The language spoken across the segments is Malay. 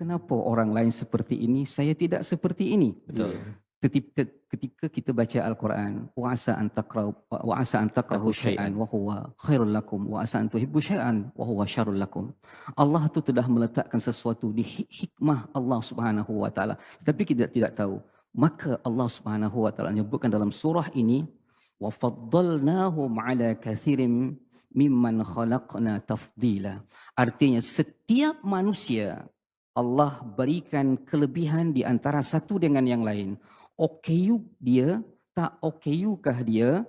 kenapa orang lain seperti ini, saya tidak seperti ini. Betul. Ketika kita baca Al-Quran, wa asa an takrahu syai'an wa huwa khairul lakum wa asa an tuhibbu syai'an wa huwa syarrul lakum. Allah tu telah meletakkan sesuatu di hikmah Allah Subhanahu wa taala. Tapi kita tidak tahu. Maka Allah Subhanahu wa taala menyebutkan dalam surah ini, wa faddalnahum ala kathirin mimman khalaqna tafdila. Artinya setiap manusia Allah berikan kelebihan di antara satu dengan yang lain. OKU dia, tak OKU-kah dia,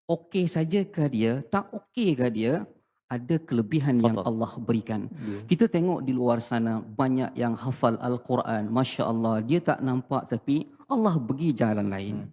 okey sajakah dia, tak okeykah dia, ada kelebihan yang Allah berikan. Kita tengok di luar sana banyak yang hafal Al-Quran, Masya Allah, dia tak nampak tapi Allah bagi jalan lain.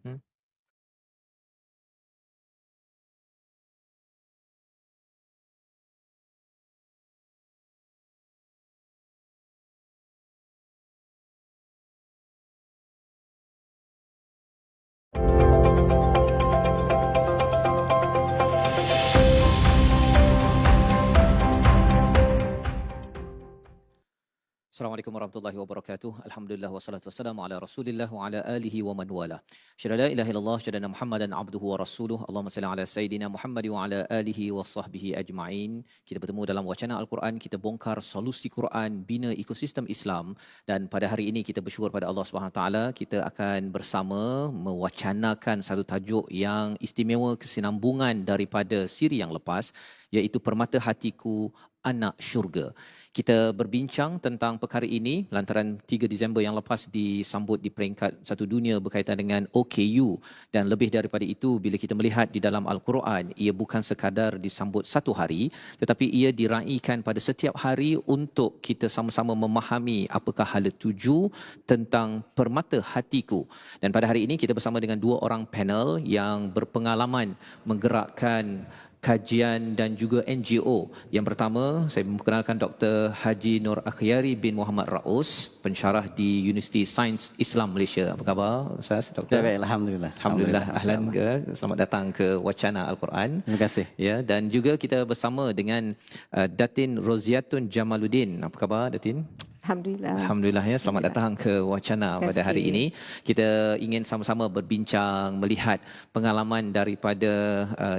Assalamualaikum warahmatullahi wabarakatuh. Alhamdulillah wassalatu wassalamu ala Rasulillah wa ala alihi wa man wala. Syada la ilaha illallah, syada Muhammadan abduhu wa rasuluh. Allahumma salli ala sayidina Muhammad wa ala alihi wa sahbihi ajma'in. Kita bertemu dalam wacana Al-Quran, kita bongkar solusi Quran, bina ekosistem Islam, dan pada hari ini kita bersyukur pada Allah Subhanahu taala kita akan bersama mewacanakan satu tajuk yang istimewa, kesinambungan daripada siri yang lepas, iaitu Permata Hatiku Anak Syurga. Kita berbincang tentang perkara ini lantaran 3 Disember yang lepas disambut di peringkat satu dunia berkaitan dengan OKU, dan lebih daripada itu bila kita melihat di dalam Al-Quran, ia bukan sekadar disambut satu hari tetapi ia diraikan pada setiap hari untuk kita sama-sama memahami apakah hala tuju tentang permata hatiku. Dan pada hari ini kita bersama dengan 2 orang panel yang berpengalaman menggerakkan kajian dan juga NGO. Yang pertama, saya memperkenalkan Dr. Haji Nur Akhyari bin Muhammad Raus, pensyarah di Universiti Sains Islam Malaysia. Apa khabar, Ustaz, Doktor? Baik, Alhamdulillah. Alhamdulillah. Ahlan ke. Selamat datang ke Wacana Al-Quran. Terima kasih. Ya, dan juga kita bersama dengan Datin Roziatun Jamaluddin. Apa khabar, Datin? Alhamdulillah. Alhamdulillah ya, selamat datang ke Wacana pada hari ini. Kita ingin sama-sama berbincang, melihat pengalaman daripada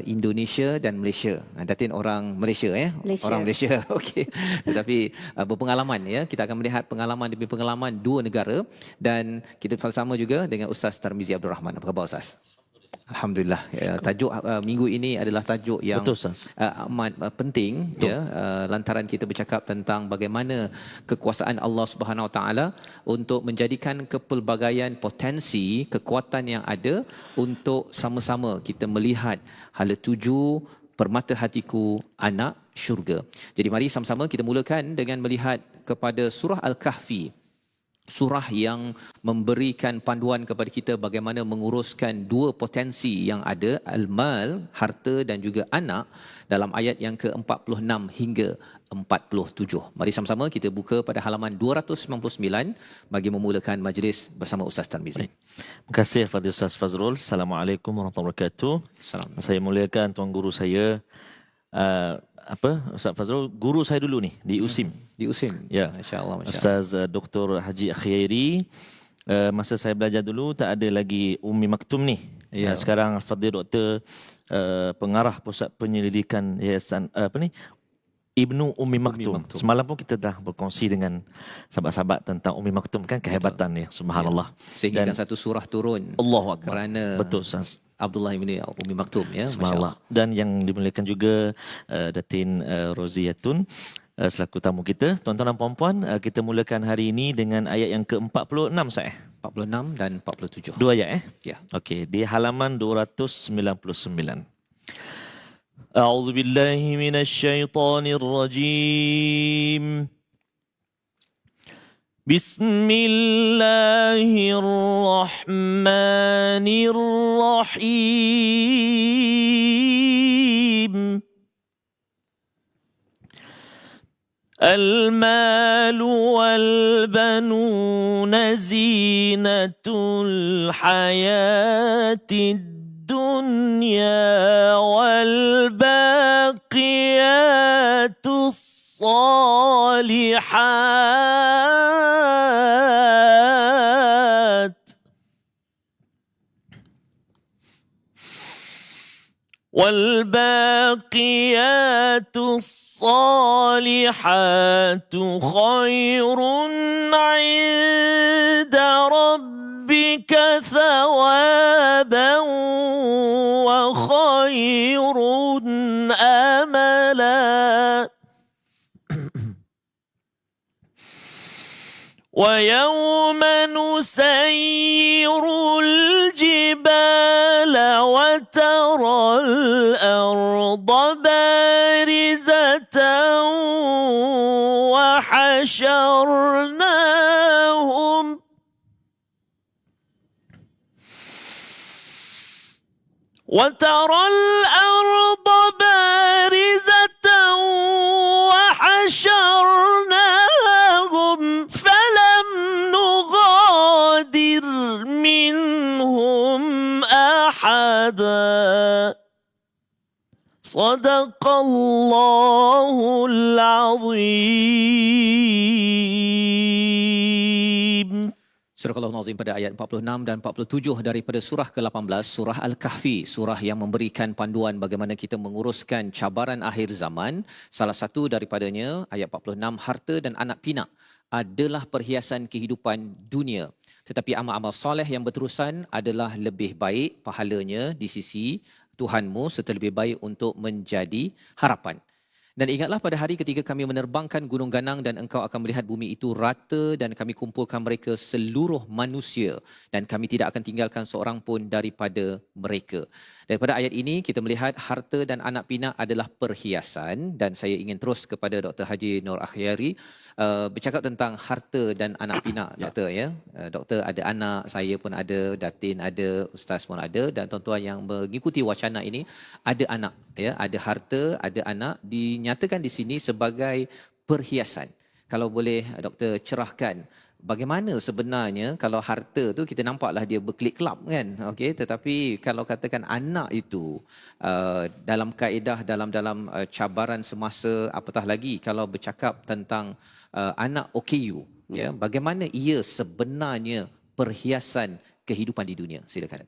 Indonesia dan Malaysia. Datin orang Malaysia ya? Malaysia. Orang Malaysia. Okey. Tetapi berpengalaman ya. Kita akan melihat pengalaman demi pengalaman 2 negara, dan kita bersama juga dengan Ustaz Tarmizi Abdul Rahman. Apa khabar, Ustaz? Alhamdulillah. Ya, tajuk minggu ini adalah tajuk yang amat penting. Betul. Ya, lantaran kita bercakap tentang bagaimana kekuasaan Allah Subhanahu Wa Taala untuk menjadikan kepelbagaian potensi kekuatan yang ada untuk sama-sama kita melihat hala tuju permata hatiku anak syurga. Jadi mari sama-sama kita mulakan dengan melihat kepada surah Al-Kahfi. Surah yang memberikan panduan kepada kita bagaimana menguruskan 2 potensi yang ada, al-mal, harta, dan juga anak, dalam ayat yang ke-46 hingga 47. Mari sama-sama kita buka pada halaman 299 bagi memulakan majlis bersama Ustaz Tarmizi. Terima kasih kepada Ustaz Fazrul. Assalamualaikum warahmatullahi wabarakatuh. Saya muliakan tuan guru saya, Ustaz Fazrul, guru saya dulu ni di USIM. Di USIM. Ya. Masya-Allah, Ustaz Dr. Haji Akhyari. Masa saya belajar dulu tak ada lagi Ummi Maktum ni. Ya. Sekarang Fadil Doktor pengarah pusat penyelidikan Yayasan Ibnu Ummi Maktum. Semalam pun kita dah berkongsi dengan sahabat-sahabat tentang Ummi Maktum, kan kehebatan dia, subhanallah. Sehingga satu surah turun. Allahu Akbar. Kerana betul, Ustaz. Abdullah bin Ummi Maktum ya, masya-Allah. Dan yang dimuliakan juga Datin Roziatun selaku tamu kita. Tuan-tuan dan puan-puan, kita mulakan hari ini dengan ayat yang ke-46 saya. 46 dan 47. 2 ayat Ya. Okey, di halaman 299. A'udzu billahi minasyaitonir rajim. Bismillahirrahmanirrahim. المال والبنون زينة الحياة الدنيا والباقيات الصالحات والباقيات الصالحات خير عند ربك ثوابا وخير أملا ويوم نسير الجبال وترى الأرض بارزة وحشرناهم وحشرناهم فلم نغادر منهم أحدا صدق الله العظيم. Surah Al-Nazim pada ayat 46 dan 47 daripada surah ke-18, surah Al-Kahfi, surah yang memberikan panduan bagaimana kita menguruskan cabaran akhir zaman. Salah satu daripadanya, ayat 46, harta dan anak pinak adalah perhiasan kehidupan dunia. Tetapi amal-amal soleh yang berterusan adalah lebih baik pahalanya di sisi Tuhanmu serta lebih baik untuk menjadi harapan. Dan ingatlah pada hari ketika kami menerbangkan gunung ganang dan engkau akan melihat bumi itu rata dan kami kumpulkan mereka seluruh manusia dan kami tidak akan tinggalkan seorang pun daripada mereka. Daripada ayat ini kita melihat harta dan anak pinak adalah perhiasan dan saya ingin terus kepada Dr. Haji Nur Akhyari bercakap tentang harta dan anak pinak, Doktor ya. Doktor ada anak, saya pun ada, Datin ada, Ustaz pun ada dan tuan-tuan yang mengikuti wacana ini ada anak ya, ada harta, ada anak dinyatakan di sini sebagai perhiasan. Kalau boleh Doktor cerahkan bagaimana sebenarnya kalau harta tu kita nampaklah dia berkelip-kelap kan, okey, tetapi kalau katakan anak itu dalam kaedah dalam cabaran semasa, apatah lagi kalau bercakap tentang anak OKU ya, bagaimana ia sebenarnya perhiasan kehidupan di dunia. Silakan.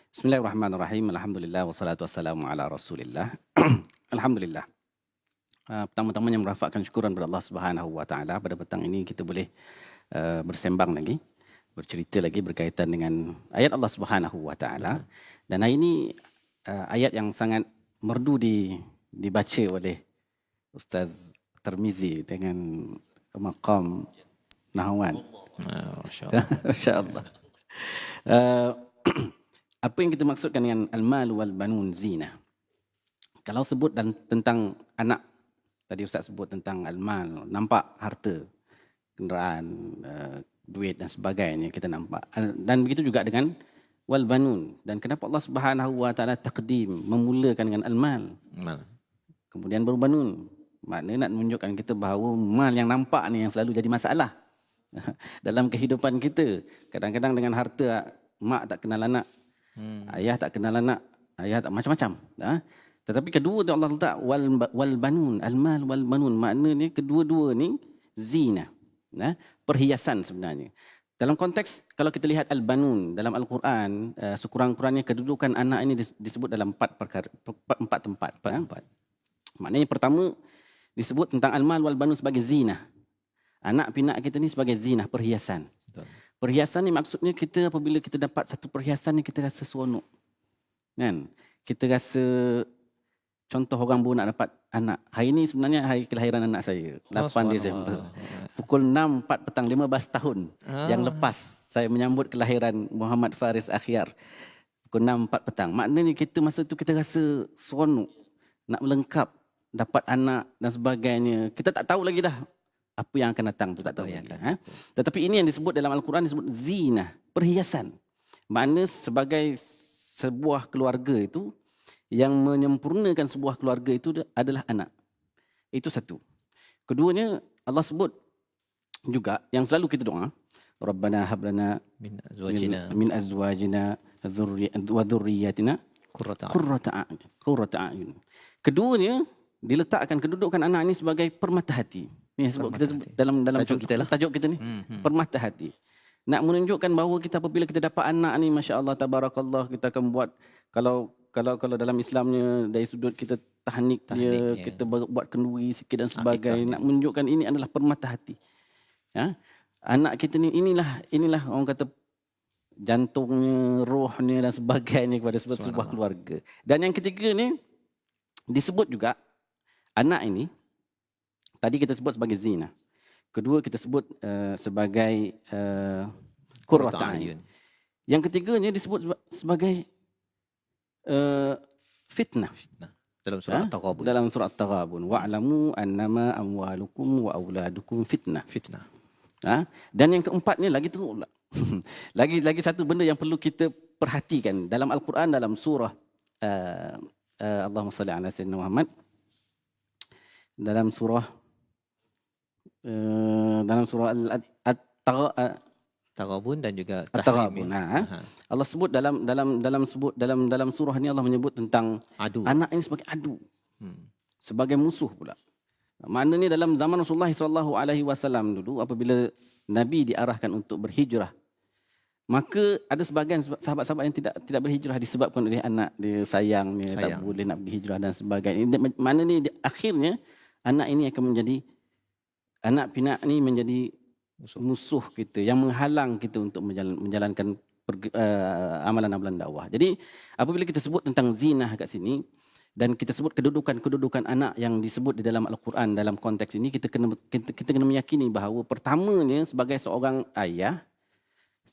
Bismillahirrahmanirrahim. Alhamdulillah wassalatu wassalamu ala Rasulillah. Alhamdulillah. Pertama-tamanya merafakkan syukuran kepada Allah Subhanahu wa taala pada petang ini kita boleh bersembang lagi, bercerita lagi berkaitan dengan ayat Allah Subhanahu wa taala. Dan hari ini ayat yang sangat merdu dibaca oleh Ustaz Tirmizi dengan maqam nahwan. Masya-Allah. Masya-Allah. Apa yang kita maksudkan dengan al-mal wal banun zina? Kalau sebut dan tentang anak, tadi Ustaz sebut tentang al-mal, nampak harta, kenderaan, duit dan sebagainya kita nampak. Dan begitu juga dengan wal banun. Dan kenapa Allah Subhanahu wa taala takdim memulakan dengan al-mal? Kemudian baru banun. Maknanya nak menunjukkan kita bahawa mal yang nampak ni yang selalu jadi masalah dalam kehidupan kita. Kadang-kadang dengan harta, mak tak kenal anak, ayah tak kenal anak, ayah tak macam-macam. Tetapi kedua Allah letak wal banun, al-mal wal banun. Maknanya kedua-dua ni zina, perhiasan sebenarnya. Dalam konteks kalau kita lihat al-banun dalam Al-Quran, sekurang-kurangnya kedudukan anak ini disebut dalam empat tempat. Maknanya pertama disebut tentang al-mal wal banun sebagai zina. Anak pinak kita ni sebagai zina, perhiasan. Betul. Perhiasan ni maksudnya kita apabila kita dapat satu perhiasan ni kita rasa seronok. Kan? Kita rasa, contoh orang baru nak dapat anak. Hari ni sebenarnya hari kelahiran anak saya, 8 Disember. Pukul 6, 4 petang, 15 tahun yang lepas saya menyambut kelahiran Muhammad Faris Akhyar. Pukul 6, 4 petang. Maknanya kita masa tu kita rasa seronok, nak melengkap, dapat anak dan sebagainya. Kita tak tahu lagi dah apa yang akan datang tu, tak tahu lagi. Tetapi ini yang disebut dalam Al-Quran disebut zina, perhiasan. Makna sebagai sebuah keluarga itu, yang menyempurnakan sebuah keluarga itu adalah anak. Itu satu. Keduanya Allah sebut juga yang selalu kita doa, Rabbana hablana min azwajina wa dhurriyyatina qurrata a'yun. Keduanya diletakkan kedudukan anak ini sebagai permata hati. Ini sebut kita sebut dalam tajuk kita ni, permata hati. Nak menunjukkan bahawa kita apabila kita dapat anak ni, masya-Allah tabarakallah, kita akan buat kalau kalau dalam Islamnya dari sudut kita tahnik dia, ya. kita buat kenduri sikit dan sebagainya, Akikah, nak menunjukkan ini adalah permata hati. Ya. Anak kita ni inilah orang kata jantungnya, rohnya dan sebagainya kepada sebuah keluarga. Dan yang ketiga ni disebut juga anak ini tadi kita sebut sebagai zina. Kedua kita sebut sebagai qurrata a'yun. Yang ketiganya disebut sebagai fitnah. Dalam surah At-Taghabun. Dalam surah At-Taghabun. Wa'lamu annama amwalukum wa auladukum fitnah. Fitnah. Dan yang keempatnya lagi teruk pula. lagi satu benda yang perlu kita perhatikan dalam Al-Quran, dalam surah Allahumma salli ala sayyidina Muhammad, dalam surah Taghabun dan juga At-Taghabun. Tahrim. Allah sebut dalam surah ni, Allah menyebut tentang Adu. anak ini sebagai adu, sebagai musuh pula. Maknanya dalam zaman Rasulullah SAW dulu, apabila Nabi diarahkan untuk berhijrah, maka ada sebahagian sahabat-sahabat yang tidak berhijrah disebabkan oleh anak dia sayang, tak boleh nak berhijrah dan sebagainya. Maknanya akhirnya anak ini akan menjadi, anak pinak ni menjadi musuh kita yang menghalang kita untuk menjalankan amalan-amalan dakwah. Jadi apabila kita sebut tentang zina kat sini dan kita sebut kedudukan anak yang disebut di dalam Al-Quran dalam konteks ini, kita kena meyakini bahawa pertamanya sebagai seorang ayah,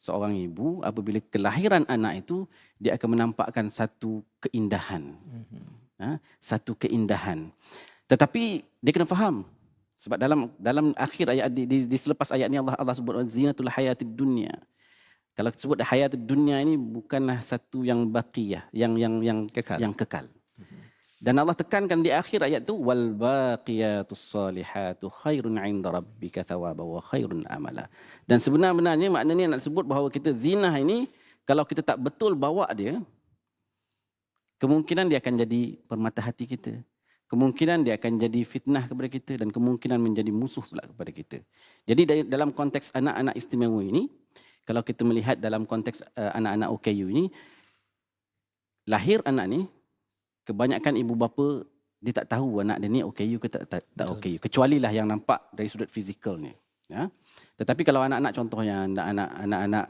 seorang ibu, apabila kelahiran anak itu, dia akan menampakkan satu keindahan. Satu keindahan. Tetapi dia kena faham, sebab dalam akhir ayat di selepas ayat ni Allah sebut zinatul hayatid dunya. Kalau sebut hayatid dunya ini bukanlah satu yang baqiyah, yang kekal. Dan Allah tekankan di akhir ayat tu, wal baqiyatus salihatu khairun 'inda rabbika thawaban wa khairun amala. Dan sebenarnya maknanya nak sebut bahawa kita zina ini, kalau kita tak betul bawa dia, kemungkinan dia akan jadi permata hati kita. Kemungkinan dia akan jadi fitnah kepada kita dan kemungkinan menjadi musuh pula kepada kita. Jadi dalam konteks anak-anak istimewa ini, kalau kita melihat dalam konteks anak-anak OKU ini, lahir anak ni, kebanyakan ibu bapa dia tak tahu anak dia ni OKU ke tak OKU. Kecuali lah yang nampak dari sudut fizikal ni. Ya. Tetapi kalau anak-anak contohnya anak-anak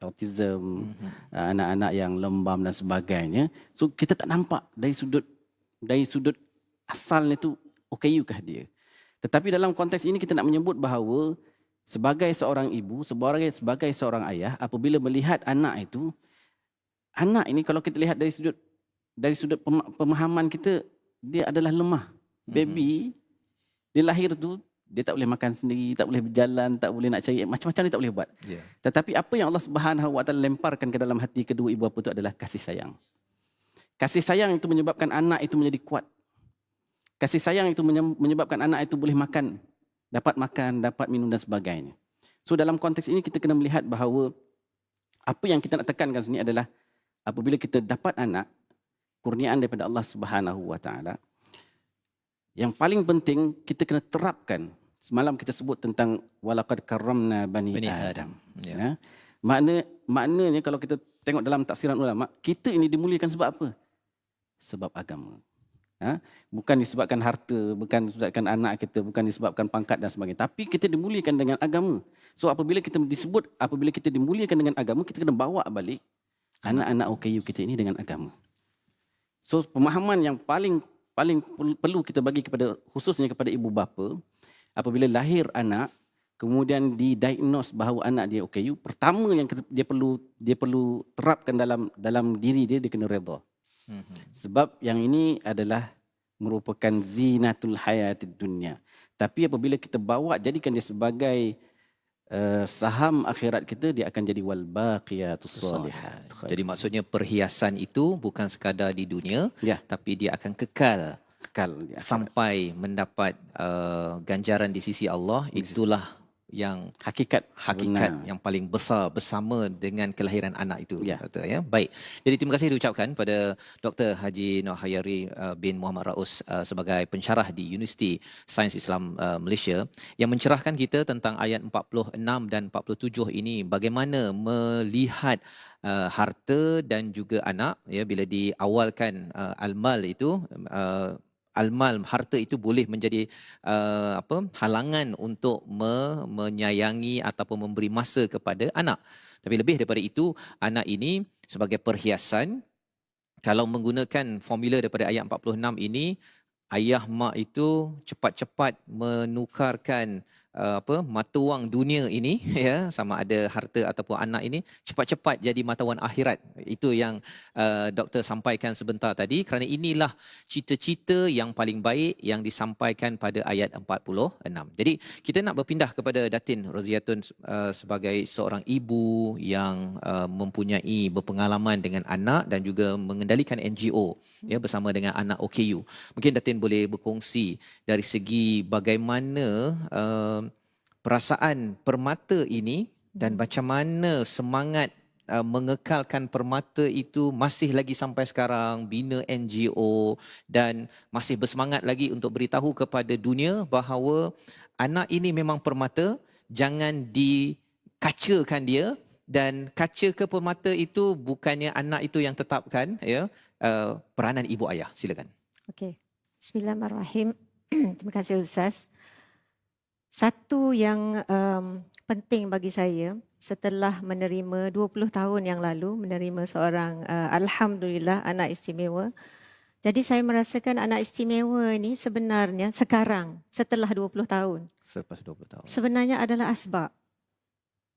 autism, anak-anak yang lembam dan sebagainya, so kita tak nampak dari sudut asalnya tu OKU kah dia. Tetapi dalam konteks ini kita nak menyebut bahawa sebagai seorang ibu, sebagai seorang ayah, apabila melihat anak itu, anak ini kalau kita lihat dari sudut pemahaman kita, dia adalah lemah. Baby, dia lahir tu, dia tak boleh makan sendiri, tak boleh berjalan, tak boleh nak cari, macam-macam dia tak boleh buat. Yeah. Tetapi apa yang Allah Subhanahu Wa Taala lemparkan ke dalam hati kedua ibu bapa itu adalah kasih sayang. Kasih sayang itu menyebabkan anak itu menjadi kuat. Kasih sayang itu menyebabkan anak itu boleh makan, dapat minum dan sebagainya. So dalam konteks ini kita kena melihat bahawa apa yang kita nak tekankan sini adalah apabila kita dapat anak, kurniaan daripada Allah Subhanahu Wa Taala, yang paling penting kita kena terapkan. Semalam kita sebut tentang walaqad karramna bani Adam. Ya. Maknanya kalau kita tengok dalam tafsiran ulama, kita ini dimuliakan sebab apa? Sebab agama. Bukan disebabkan harta, bukan disebabkan anak kita, bukan disebabkan pangkat dan sebagainya, tapi kita dimuliakan dengan agama. So apabila kita dimuliakan dengan agama, kita kena bawa balik anak-anak OKU kita ini dengan agama. So pemahaman yang paling perlu kita bagi khususnya kepada ibu bapa, apabila lahir anak kemudian didiagnose bahawa anak dia OKU, pertama yang dia perlu terapkan dalam diri dia kena redha. Sebab yang ini adalah merupakan zinatul hayatid dunya. Tapi apabila kita jadikan dia sebagai saham akhirat kita, dia akan jadi wal baqiyatus salihat. Jadi maksudnya perhiasan itu bukan sekadar di dunia, tapi dia akan kekal di sampai mendapat ganjaran di sisi Allah. Itulah yang Hakikat hakikat sebenar. yang paling besar bersama dengan kelahiran anak itu. Ya. Kata, ya. Baik. Jadi terima kasih diucapkan pada Dr. Haji Nur Hayari bin Muhammad Raus sebagai pensyarah di Universiti Sains Islam Malaysia yang mencerahkan kita tentang ayat 46 dan 47 ini, bagaimana melihat harta dan juga anak, ya, bila diawalkan al-mal itu, al-mal, harta itu boleh menjadi halangan untuk menyayangi ataupun memberi masa kepada anak. Tapi lebih daripada itu, anak ini sebagai perhiasan, kalau menggunakan formula daripada ayat 46 ini, ayah mak itu cepat-cepat menukarkan mata wang dunia ini, ya, sama ada harta ataupun anak ini cepat-cepat jadi mata wang akhirat. Itu yang doktor sampaikan sebentar tadi, kerana inilah cita-cita yang paling baik yang disampaikan pada ayat 46. Jadi kita nak berpindah kepada Datin Roziatun sebagai seorang ibu yang mempunyai berpengalaman dengan anak dan juga mengendalikan NGO, ya, bersama dengan anak OKU. Mungkin Datin boleh berkongsi dari segi bagaimana perasaan permata ini dan macam mana semangat mengekalkan permata itu masih lagi sampai sekarang, bina NGO dan masih bersemangat lagi untuk beritahu kepada dunia bahawa anak ini memang permata, jangan dikacakan dia, dan kaca ke permata itu bukannya anak itu yang tetapkan, ya, peranan ibu ayah. Silakan. Okey. Bismillahirrahmanirrahim. Terima kasih Ustaz. Satu yang penting bagi saya setelah menerima 20 tahun yang lalu, menerima seorang alhamdulillah anak istimewa. Jadi saya merasakan anak istimewa ini sebenarnya sekarang setelah 20 tahun. Selepas 20 tahun. Sebenarnya adalah asbab.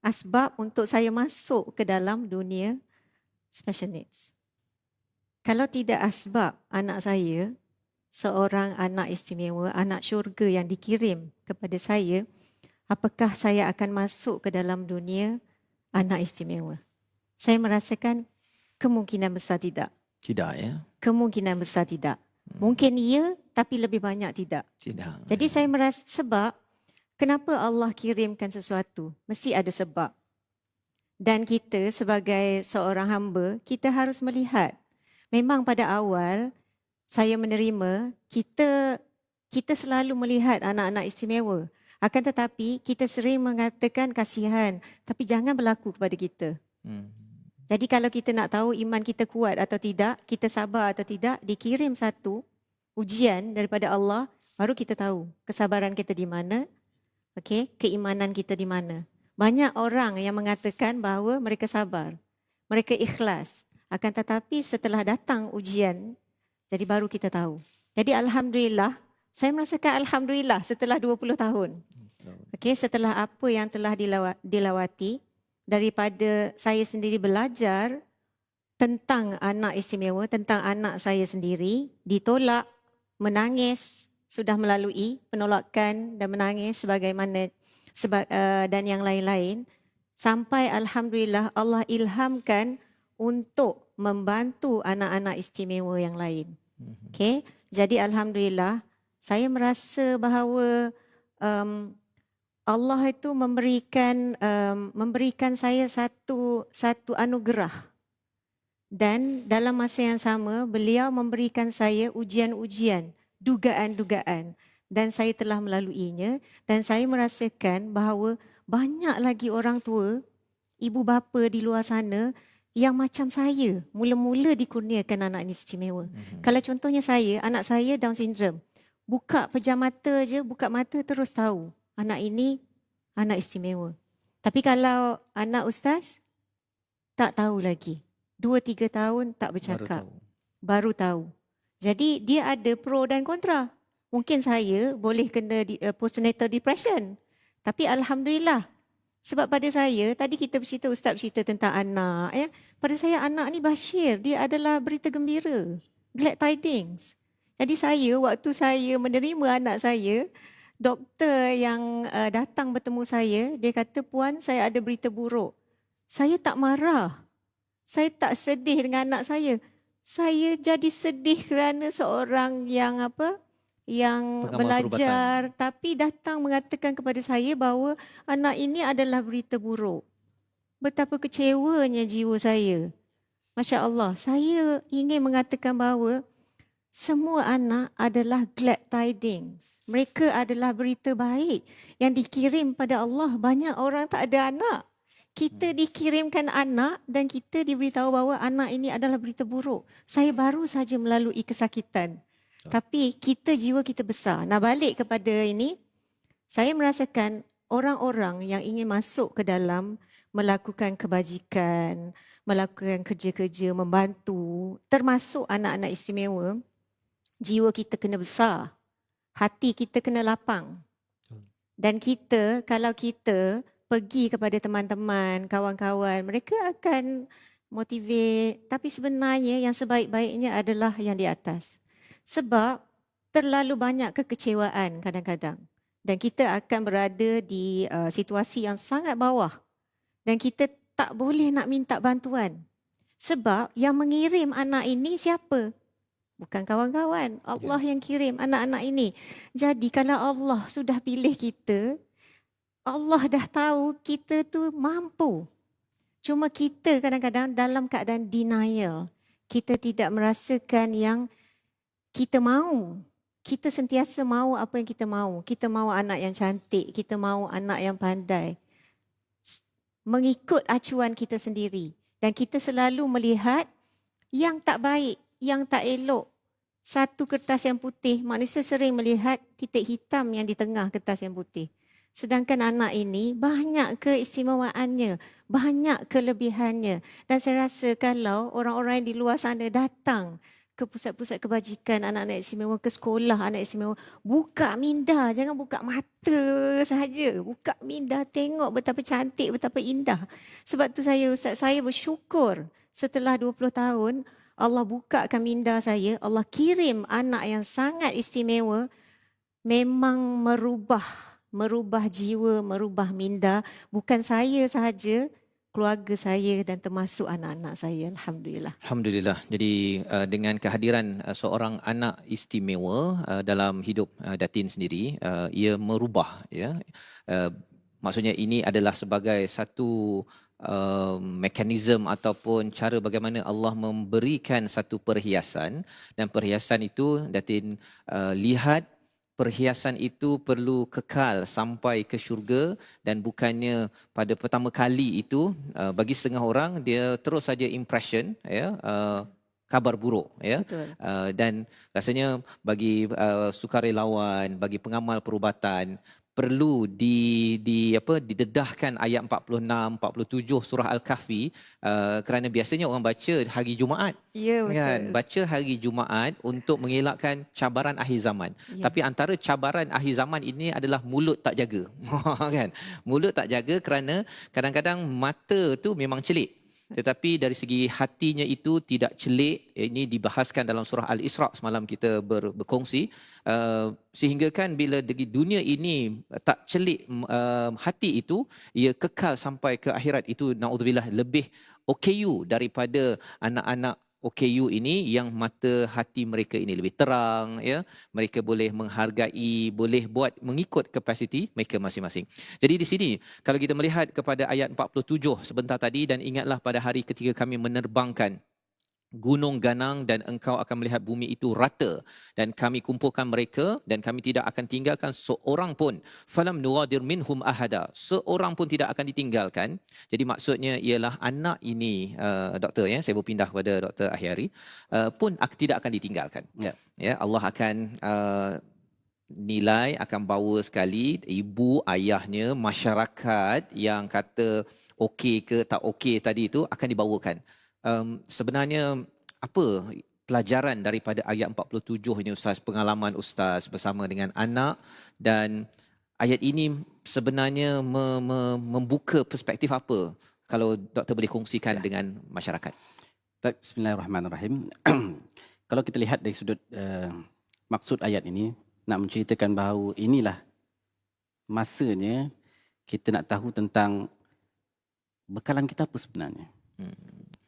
Asbab untuk saya masuk ke dalam dunia special needs. Kalau tidak asbab anak saya, seorang anak istimewa, anak syurga yang dikirim kepada saya, apakah saya akan masuk ke dalam dunia anak istimewa? Saya merasakan kemungkinan besar tidak. Tidak, ya? Kemungkinan besar tidak. Mungkin ya, tapi lebih banyak tidak. Tidak. Jadi saya merasa sebab kenapa Allah kirimkan sesuatu? Mesti ada sebab. Dan kita sebagai seorang hamba, kita harus melihat. Memang pada awal saya menerima, kita selalu melihat anak-anak istimewa. Akan tetapi kita sering mengatakan kasihan, tapi jangan berlaku kepada kita. Jadi kalau kita nak tahu iman kita kuat atau tidak, kita sabar atau tidak, dikirim satu ujian daripada Allah, baru kita tahu kesabaran kita di mana, keimanan kita di mana. Banyak orang yang mengatakan bahawa mereka sabar, mereka ikhlas. Akan tetapi setelah datang ujian, jadi baru kita tahu. Jadi alhamdulillah, saya merasakan alhamdulillah setelah 20 tahun. Setelah apa yang telah dilawati, daripada saya sendiri belajar tentang anak istimewa, tentang anak saya sendiri, ditolak, menangis, sudah melalui penolakan dan menangis sebagaimana dan yang lain-lain, sampai alhamdulillah Allah ilhamkan untuk membantu anak-anak istimewa yang lain. Jadi alhamdulillah saya merasa bahawa Allah itu memberikan saya satu anugerah, dan dalam masa yang sama beliau memberikan saya ujian-ujian, dugaan-dugaan, dan saya telah melaluinya, dan saya merasakan bahawa banyak lagi orang tua, ibu bapa di luar sana yang macam saya, mula-mula dikurniakan anak istimewa. Kalau contohnya saya, anak saya Down syndrome. Buka pejam mata je, buka mata terus tahu anak ini anak istimewa. Tapi kalau anak ustaz, tak tahu lagi. 2-3 tahun tak bercakap. Baru tahu. Jadi dia ada pro dan kontra. Mungkin saya boleh kena postnatal depression. Tapi alhamdulillah. Sebab pada saya, tadi kita bercerita, Ustaz bercerita tentang anak. Ya. Pada saya anak ni Bashir, dia adalah berita gembira. Glad tidings. Jadi saya, waktu saya menerima anak saya, doktor yang datang bertemu saya, dia kata, Puan, saya ada berita buruk. Saya tak marah. Saya tak sedih dengan anak saya. Saya jadi sedih kerana seorang yang yang Pengamal belajar tapi datang mengatakan kepada saya bahawa anak ini adalah berita buruk. Betapa kecewanya jiwa saya. Masya Allah, saya ingin mengatakan bahawa semua anak adalah glad tidings. Mereka adalah berita baik yang dikirim pada Allah. Banyak orang tak ada anak. Kita dikirimkan anak dan kita diberitahu bahawa anak ini adalah berita buruk. Saya baru saja melalui kesakitan. Tapi jiwa kita besar. Nah, balik kepada ini, saya merasakan orang-orang yang ingin masuk ke dalam melakukan kebajikan, melakukan kerja-kerja, membantu, termasuk anak-anak istimewa, jiwa kita kena besar, hati kita kena lapang. Dan kita, kalau kita pergi kepada teman-teman, kawan-kawan, mereka akan motivate. Tapi sebenarnya yang sebaik-baiknya adalah yang di atas. Sebab terlalu banyak kekecewaan kadang-kadang. Dan kita akan berada di situasi yang sangat bawah. Dan kita tak boleh nak minta bantuan. Sebab yang mengirim anak ini siapa? Bukan kawan-kawan. Allah yang kirim anak-anak ini. Jadi kalau Allah sudah pilih kita, Allah dah tahu kita tu mampu. Cuma kita kadang-kadang dalam keadaan denial. Kita tidak merasakan yang kita mahu. Kita sentiasa mahu apa yang kita mahu. Kita mahu anak yang cantik. Kita mahu anak yang pandai. Mengikut acuan kita sendiri. Dan kita selalu melihat yang tak baik, yang tak elok. Satu kertas yang putih, manusia sering melihat titik hitam yang di tengah kertas yang putih. Sedangkan anak ini banyak keistimewaannya, banyak kelebihannya. Dan saya rasa kalau orang-orang yang di luar sana datang ke pusat-pusat kebajikan anak-anak istimewa, ke sekolah anak istimewa, buka minda, jangan buka mata sahaja. Buka minda, tengok betapa cantik, betapa indah. Sebab tu Ustaz, saya bersyukur setelah 20 tahun, Allah bukakan minda saya, Allah kirim anak yang sangat istimewa, memang merubah jiwa, merubah minda. Bukan saya sahaja, keluarga saya dan termasuk anak-anak saya. Alhamdulillah. Alhamdulillah. Jadi dengan kehadiran seorang anak istimewa dalam hidup Datin sendiri, ia merubah, ya. Maksudnya ini adalah sebagai satu mekanisme ataupun cara bagaimana Allah memberikan satu perhiasan, dan perhiasan itu Datin lihat perhiasan itu perlu kekal sampai ke syurga, dan bukannya pada pertama kali itu bagi setengah orang dia terus saja impression, ya, kabar buruk, ya. Dan rasanya bagi sukarelawan, bagi pengamal perubatan perlu didedahkan ayat 46, 47 surah Al-Kahfi, kerana biasanya orang baca hari Jumaat. Ya, betul. Kan? Baca hari Jumaat untuk mengelakkan cabaran akhir zaman. Ya. Tapi antara cabaran akhir zaman ini adalah mulut tak jaga. Kan? Mulut tak jaga kerana kadang-kadang mata tu memang celik. Tetapi dari segi hatinya itu tidak celik. Ini dibahaskan dalam surah Al-Isra' semalam kita berkongsi. Sehingga kan bila dunia ini tak celik hati itu, ia kekal sampai ke akhirat. Itu na'udzubillah lebih OKU daripada anak-anak OKU ini yang mata hati mereka ini lebih terang, ya. Mereka boleh menghargai, boleh buat mengikut kapasiti mereka masing-masing. Jadi di sini kalau kita melihat kepada ayat 47 sebentar tadi, dan ingatlah pada hari ketika kami menerbangkan gunung ganang dan engkau akan melihat bumi itu rata, dan kami kumpulkan mereka dan kami tidak akan tinggalkan seorang pun, falam nuwadir minhum ahada, seorang pun tidak akan ditinggalkan. Jadi maksudnya ialah anak ini, doktor, ya, saya berpindah kepada Dr. Ahyari, pun tidak akan ditinggalkan. Ya, Allah akan nilai, akan bawa sekali ibu, ayahnya, masyarakat yang kata okey ke tak okey tadi itu akan dibawakan. Sebenarnya apa pelajaran daripada ayat 47 ini, Ustaz, pengalaman Ustaz bersama dengan anak, dan ayat ini sebenarnya membuka perspektif apa kalau doktor boleh kongsikan dengan masyarakat? Bismillahirrahmanirrahim. Kalau kita lihat dari sudut maksud ayat ini, nak menceritakan bahawa inilah masanya kita nak tahu tentang bekalan kita apa sebenarnya.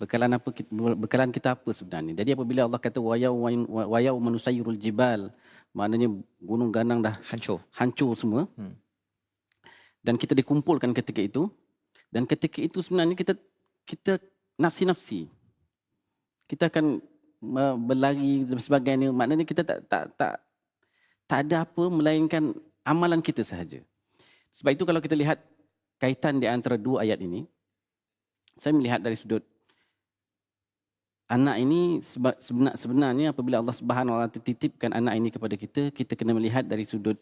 Bekalan kita apa sebenarnya? Jadi apabila Allah kata wa yauma nusayyirul jibal, maknanya gunung ganang dah hancur semua. Dan kita dikumpulkan ketika itu, dan ketika itu sebenarnya kita nafsi-nafsi. Kita akan berlari dan sebagainya. Maknanya kita tak ada apa melainkan amalan kita sahaja. Sebab itu kalau kita lihat kaitan di antara dua ayat ini, saya melihat dari sudut anak ini sebenarnya apabila Allah Subhanahu Wa Taala titipkan anak ini kepada kita, kita kena melihat dari sudut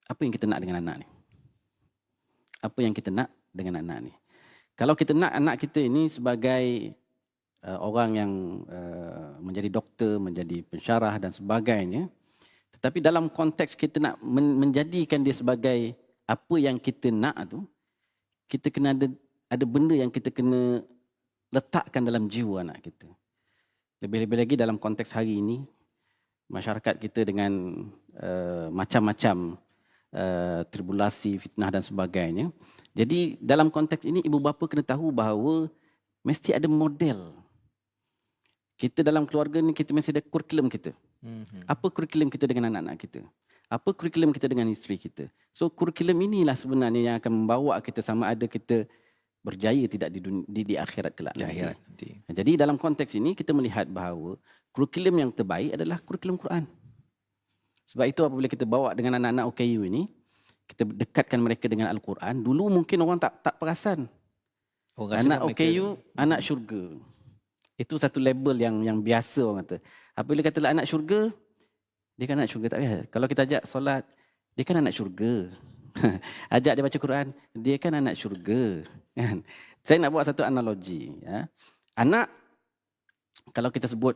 apa yang kita nak dengan anak ni. Apa yang kita nak dengan anak ni. Kalau kita nak anak kita ini sebagai orang yang menjadi doktor, menjadi pensyarah dan sebagainya, tetapi dalam konteks kita nak menjadikan dia sebagai apa yang kita nak tu, kita kena ada benda yang kita kena letakkan dalam jiwa anak kita. Lebih-lebih lagi dalam konteks hari ini, masyarakat kita dengan macam-macam tribulasi, fitnah dan sebagainya. Jadi dalam konteks ini ibu bapa kena tahu bahawa mesti ada model. Kita dalam keluarga ni kita mesti ada kurikulum kita. Apa kurikulum kita dengan anak-anak kita? Apa kurikulum kita dengan isteri kita? So kurikulum inilah sebenarnya yang akan membawa kita sama ada kita berjaya tidak di akhirat kelak nanti. Jadi dalam konteks ini kita melihat bahawa kurikulum yang terbaik adalah kurikulum Quran. Sebab itu apabila kita bawa dengan anak-anak OKU ini, kita dekatkan mereka dengan Al-Quran. Dulu mungkin orang tak perasan. Anak OKU, anak syurga. Itu satu label yang biasa orang kata. Apabila katalah anak syurga, dia kan anak syurga tak payah. Kalau kita ajak solat, dia kan anak syurga. Ajak dia baca Quran, dia kan anak syurga. Kan? Saya nak buat satu analogi. Ya. Anak, kalau kita sebut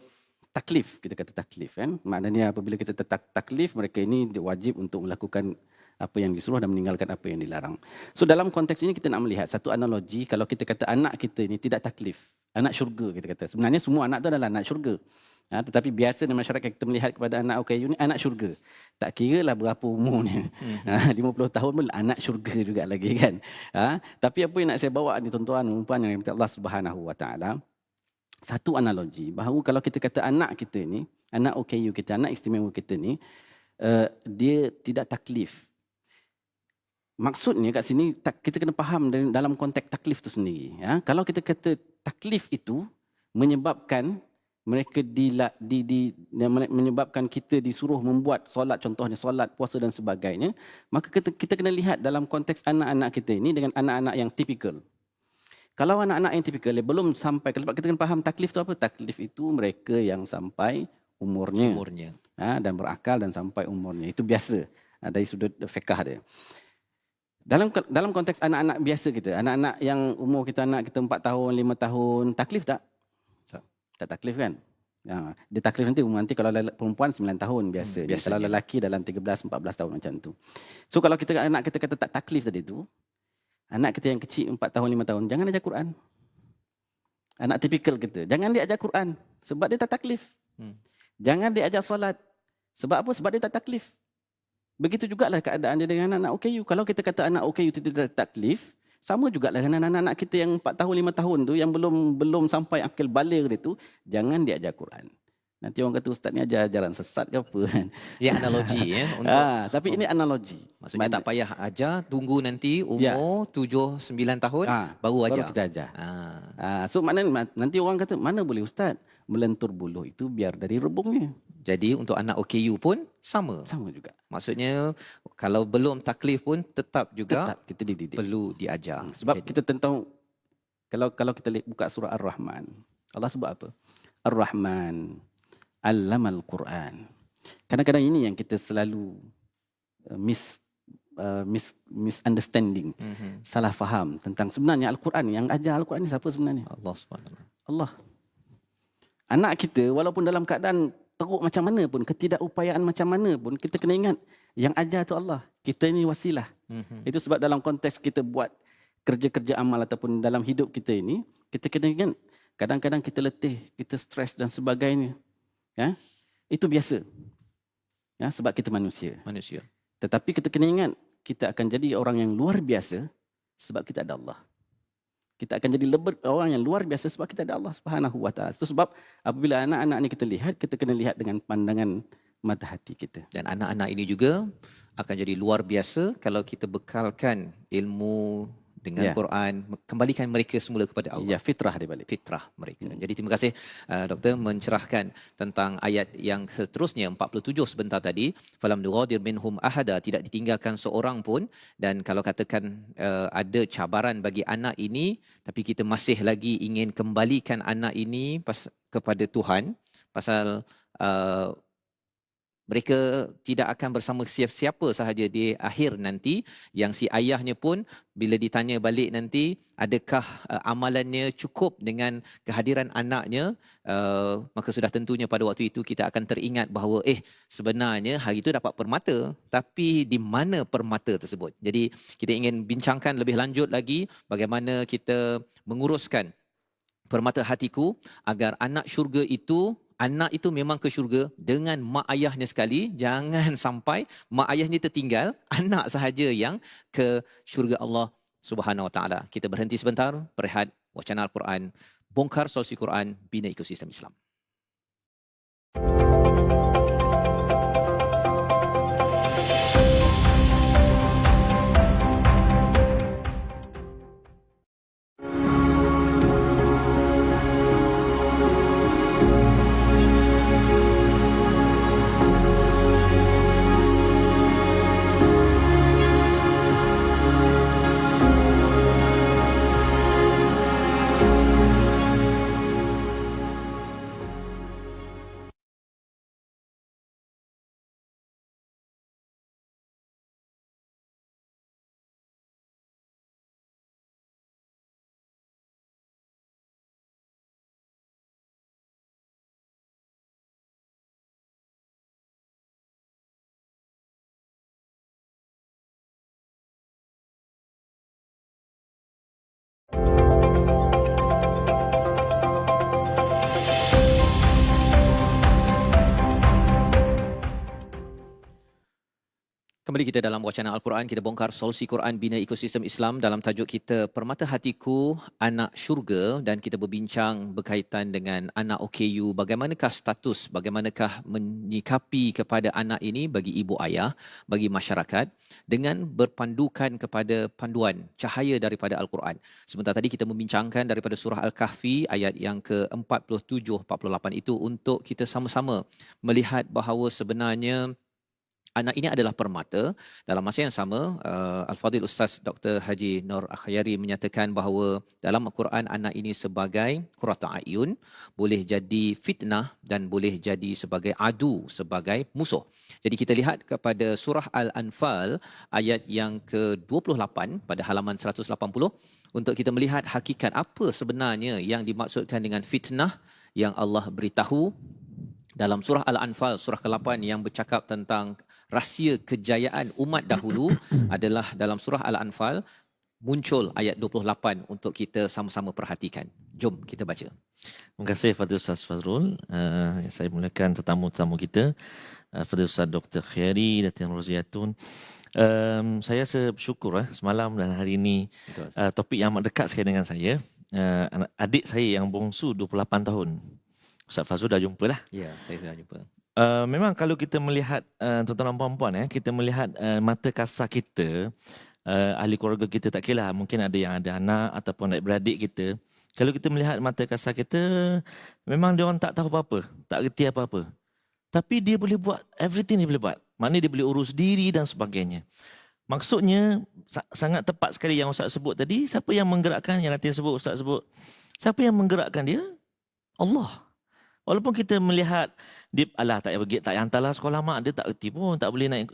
taklif, kita kata taklif. Kan? Maknanya apabila kita taklif, mereka ini wajib untuk melakukan apa yang disuruh dan meninggalkan apa yang dilarang. So dalam konteks ini kita nak melihat satu analogi, kalau kita kata anak kita ini tidak taklif, anak syurga kita kata. Sebenarnya semua anak itu adalah anak syurga. Tetapi biasa dalam masyarakat kita melihat kepada anak OKU ni anak syurga. Tak kira lah berapa umurnya. 50 tahun pun anak syurga juga lagi kan. Tapi apa yang nak saya bawa ni tuan-tuan dan puan yang dirahmati Allah Subhanahu Wa Taala, satu analogi bahawa kalau kita kata anak kita ni, anak OKU kita, anak istimewa kita ni, dia tidak taklif. Maksudnya kat sini kita kena faham dalam konteks taklif tu sendiri. Kalau kita kata taklif itu menyebabkan mereka menyebabkan kita disuruh membuat solat, contohnya solat, puasa dan sebagainya, maka kita kena lihat dalam konteks anak-anak kita ini dengan anak-anak yang tipikal. Kalau anak-anak yang tipikal belum sampai, sebab kita kena faham taklif itu apa? Taklif itu mereka yang sampai umurnya. Dan berakal dan sampai umurnya. Itu biasa dari sudut fiqh dia. Dalam konteks anak-anak biasa kita, anak-anak yang umur kita 4 tahun, 5 tahun, taklif tak? Tak taklif kan? Dia taklif nanti kalau perempuan 9 tahun biasa. Kalau lelaki dalam 13, 14 tahun macam tu. So kalau anak kita kata tak taklif tadi tu, anak kita yang kecil 4 tahun, 5 tahun, jangan ajar Quran. Anak tipikal kita, jangan dia ajar Quran sebab dia tak taklif. Jangan dia ajar solat. Sebab apa? Sebab dia tak taklif. Begitu jugalah keadaan dia dengan anak OKU. Kalau kita kata anak OKU tidak taklif, sama jugalah dengan anak-anak kita yang 4 tahun, 5 tahun tu yang belum sampai akil baligh dia tu, jangan dia ajar Quran. Nanti orang kata ustaz ni ajaran sesat ke apa kan. Ya analogi ya untuk tapi ini analogi. Maksudnya tak payah ajar, tunggu nanti umur 7 9 tahun baru ajar. Baru kita ajar. So maknanya nanti orang kata mana boleh ustaz melentur buluh itu biar dari rebungnya. Jadi untuk anak OKU pun sama. Sama juga. Maksudnya kalau belum taklif pun tetap juga kita dididik. Perlu diajar. Sebab kita tentang kalau kita buka surah Ar-Rahman, Allah sebut apa? Ar-Rahman 'allamal Quran. Kadang-kadang ini yang kita selalu misunderstanding, salah faham tentang sebenarnya Al-Quran. Yang ajar Al-Quran ni siapa sebenarnya? Allah Subhanahu. Allah. Anak kita walaupun dalam keadaan teruk macam mana pun, ketidakupayaan macam mana pun, kita kena ingat yang ajar tu Allah. Kita ni wasilah. Itu sebab dalam konteks kita buat kerja-kerja amal ataupun dalam hidup kita ini, kita kena ingat kadang-kadang kita letih, kita stres dan sebagainya. Itu biasa. Sebab kita manusia. Tetapi kita kena ingat kita akan jadi orang yang luar biasa sebab kita ada Allah. Kita akan jadi orang yang luar biasa sebab kita ada Allah Subhanahu Wa Taala. Itu sebab apabila anak-anak ni kita lihat, kita kena lihat dengan pandangan mata hati kita. Dan anak-anak ini juga akan jadi luar biasa kalau kita bekalkan ilmu dengan Quran, kembalikan mereka semula kepada Allah. Ya, fitrah di balik. Fitrah mereka. Jadi terima kasih Doktor mencerahkan tentang ayat yang seterusnya 47 sebentar tadi, falam nughadir minhum ahada, tidak ditinggalkan seorang pun. Dan kalau katakan ada cabaran bagi anak ini, tapi kita masih lagi ingin kembalikan anak ini kepada Tuhan, pasal mereka tidak akan bersama siapa sahaja di akhir nanti, yang si ayahnya pun bila ditanya balik nanti adakah amalannya cukup dengan kehadiran anaknya, maka sudah tentunya pada waktu itu kita akan teringat bahawa sebenarnya hari itu dapat permata, tapi di mana permata tersebut. Jadi kita ingin bincangkan lebih lanjut lagi bagaimana kita menguruskan permata hatiku agar anak itu memang ke syurga dengan mak ayahnya sekali. Jangan sampai mak ayahnya tertinggal, anak sahaja yang ke syurga Allah Subhanahu Wa Taala. Kita berhenti sebentar, berehat, wacana Al-Quran, bongkar solusi Quran, bina ekosistem Islam. Kembali kita dalam wacana Al-Quran, kita bongkar solusi Quran bina ekosistem Islam dalam tajuk kita Permata Hatiku, Anak Syurga, dan kita berbincang berkaitan dengan anak OKU, bagaimanakah status, bagaimanakah menyikapi kepada anak ini bagi ibu ayah, bagi masyarakat dengan berpandukan kepada panduan cahaya daripada Al-Quran. Sebentar tadi kita membincangkan daripada surah Al-Kahfi ayat yang ke-47-48 itu untuk kita sama-sama melihat bahawa sebenarnya anak ini adalah permata. Dalam masa yang sama, Al-Fadhil Ustaz Dr. Haji Nur Akhyari menyatakan bahawa dalam Al-Quran anak ini sebagai qurrata ayun, boleh jadi fitnah dan boleh jadi sebagai adu, sebagai musuh. Jadi kita lihat kepada surah Al-Anfal ayat yang ke-28 pada halaman 180 untuk kita melihat hakikat apa sebenarnya yang dimaksudkan dengan fitnah yang Allah beritahu dalam surah Al-Anfal, surah ke-8 yang bercakap tentang rahsia kejayaan umat dahulu adalah dalam surah Al-Anfal, muncul ayat 28 untuk kita sama-sama perhatikan. Jom kita baca. Terima kasih Fadil Ustaz Fazrul. Saya mulakan tetamu-tetamu kita, Fadil Ustaz Dr. Khairi, Datin Roziatun. Saya bersyukur semalam dan hari ini topik yang amat dekat sekali dengan saya. Adik saya yang bongsu 28 tahun. Ustaz Fazrul dah jumpa lah. Ya, saya sudah jumpa. Memang kalau kita melihat tuan-tuan dan puan-puan, kita melihat mata kasar kita, ahli keluarga kita, tak kira mungkin ada yang ada anak ataupun adik-beradik kita. Kalau kita melihat mata kasar kita, memang dia orang tak tahu apa-apa, tak reti apa-apa. Tapi dia boleh buat everything, dia boleh buat. Maknanya dia boleh urus diri dan sebagainya. Maksudnya sangat tepat sekali yang Ustaz sebut tadi. Siapa yang menggerakkan, yang nanti sebut Ustaz sebut, siapa yang menggerakkan dia? Allah. Walaupun kita melihat dia tak payah pergi, tak payah hantarlah sekolah mak, dia tak reti pun, tak boleh naik.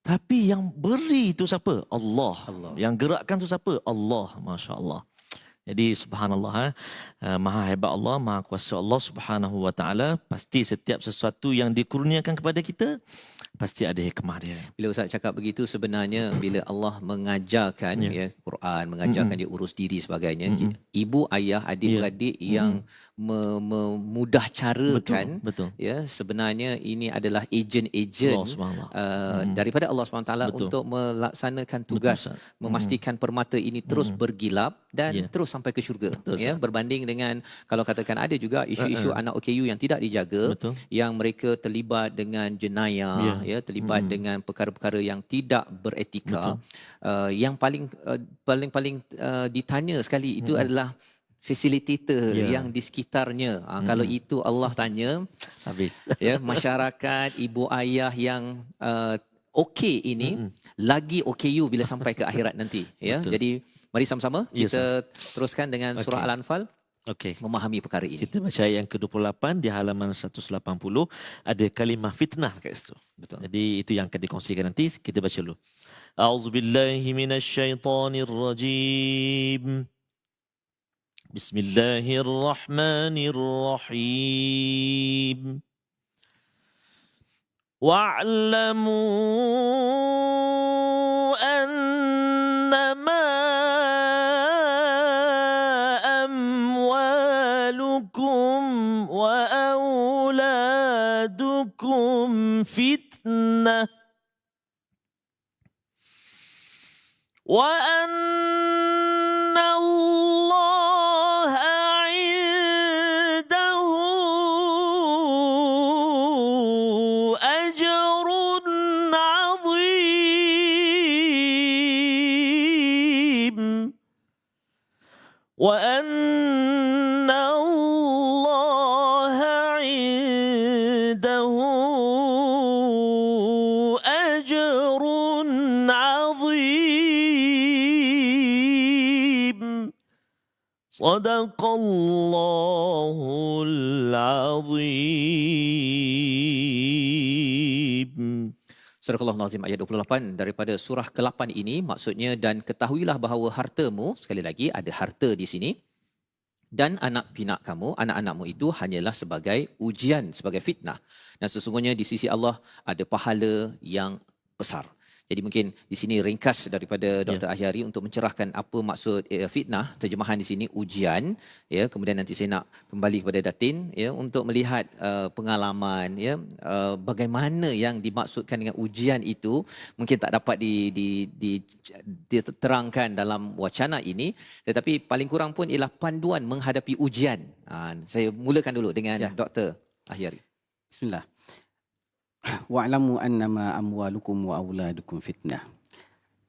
Tapi yang beri itu siapa? Allah. Yang gerakkan tu siapa? Allah. Masya-Allah. Jadi subhanallah, maha hebat Allah, maha kuasa Allah Subhanahu wa taala. Pasti setiap sesuatu yang dikurniakan kepada kita pasti ada hikmah dia. Bila Ustaz cakap begitu, sebenarnya bila Allah mengajarkan ya Quran, mengajarkan dia urus diri sebagainya, ibu ayah adik-beradik yang memudah carakan Betul. ya, sebenarnya ini adalah Allah ejen-ejen SWT. daripada Allah SWT Betul. untuk melaksanakan tugas, Ustaz. memastikan permata ini terus bergilap dan Ya. terus sampai ke syurga. Betul, Ya, Ustaz. berbanding dengan kalau katakan ada juga isu-isu anak OKU yang tidak dijaga, Betul. yang mereka terlibat dengan jenayah, ya, terlibat dengan perkara-perkara yang tidak beretika. Yang paling ditanya sekali itu adalah facilitator yang di sekitarnya. Kalau itu Allah tanya, Habis. ya, masyarakat, ibu ayah yang okey ini lagi OKU bila sampai ke akhirat nanti, ya. Betul. Jadi mari sama-sama Ya, kita teruskan dengan surah Okey. Al-Anfal, Okey. memahami perkara ini. Kita baca ayat yang ke-28 di halaman 180, ada kalimah fitnah kat situ. Betul. Jadi itu yang akan dikongsikan nanti. Kita baca dulu. A'udzubillahi minasyaitonirrajim. Bismillahirrahmanirrahim. Wa'lamu annama amwalukum wa auladukum fitnah wa anna Allah indahu ajrun azim wa anna Allah indahu ajrun azim. Sadaqallahul azim. Surah Al-Nazim ayat 28 daripada surah ke-8 ini, maksudnya, dan ketahuilah bahawa hartamu, sekali lagi ada harta di sini, dan anak pinak kamu, anak-anakmu itu hanyalah sebagai ujian, sebagai fitnah. Dan sesungguhnya di sisi Allah ada pahala yang besar. Jadi mungkin di sini ringkas daripada Dr. Ahyari untuk mencerahkan apa maksud fitnah, terjemahan di sini ujian, ya. Kemudian nanti saya nak kembali kepada Datin, ya, untuk melihat pengalaman, ya, bagaimana yang dimaksudkan dengan ujian itu mungkin tak dapat diterangkan dalam wacana ini, tetapi paling kurang pun ialah panduan menghadapi ujian. Saya mulakan dulu dengan Dr. Ahyari. Bismillah. Wa'lamu annama amwalukum wa auladukum fitnah.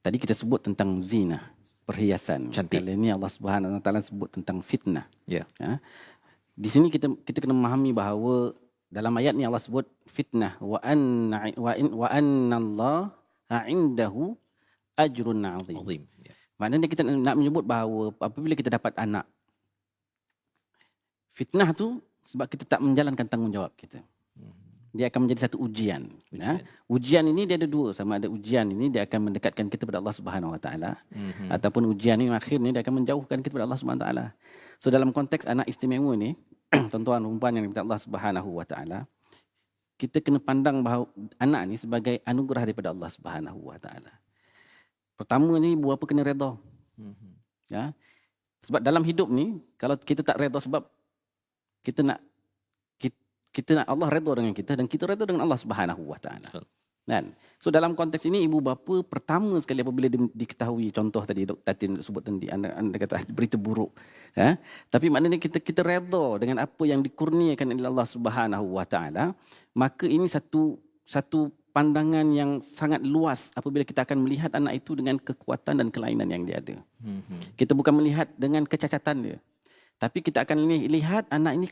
Tadi kita sebut tentang zina, perhiasan. Cantik. Kali ini Allah Subhanahu Wa Taala sebut tentang fitnah. Ya. Di sini kita kena memahami bahawa dalam ayat ni Allah sebut fitnah wa anna Allah indahu ajrun azim. Azim. Ya. Maknanya kita nak menyebut bahawa apabila kita dapat anak, fitnah tu sebab kita tak menjalankan tanggungjawab kita. Dia akan menjadi satu ujian. Ujian ini dia ada dua, sama ada ujian ini dia akan mendekatkan kita kepada Allah Subhanahu Wa Taala, ataupun ujian ini akhirnya dia akan menjauhkan kita kepada Allah Subhanahu Wa Taala. So dalam konteks anak istimewa ni, tuan-tuan dan puan yang daripada Allah Subhanahu Wa Taala, kita kena pandang bahawa anak ni sebagai anugerah daripada Allah Subhanahu Wa Taala. Pertama ni ibu bapa kena redha. Ya. Sebab dalam hidup ni kalau kita tak redha, sebab kita nak Allah redha dengan kita dan kita redha dengan Allah Subhanahu Wa Taala. Kan? So dalam konteks ini ibu bapa pertama sekali apabila diketahui, contoh tadi Dr. Tatin sebut tadi, anda kata berita buruk. Tapi maknanya kita redha dengan apa yang dikurniakan oleh Allah Subhanahu Wa Taala, maka ini satu pandangan yang sangat luas apabila kita akan melihat anak itu dengan kekuatan dan kelainan yang dia ada. Kita bukan melihat dengan kecacatan dia, tapi kita akan lihat anak ini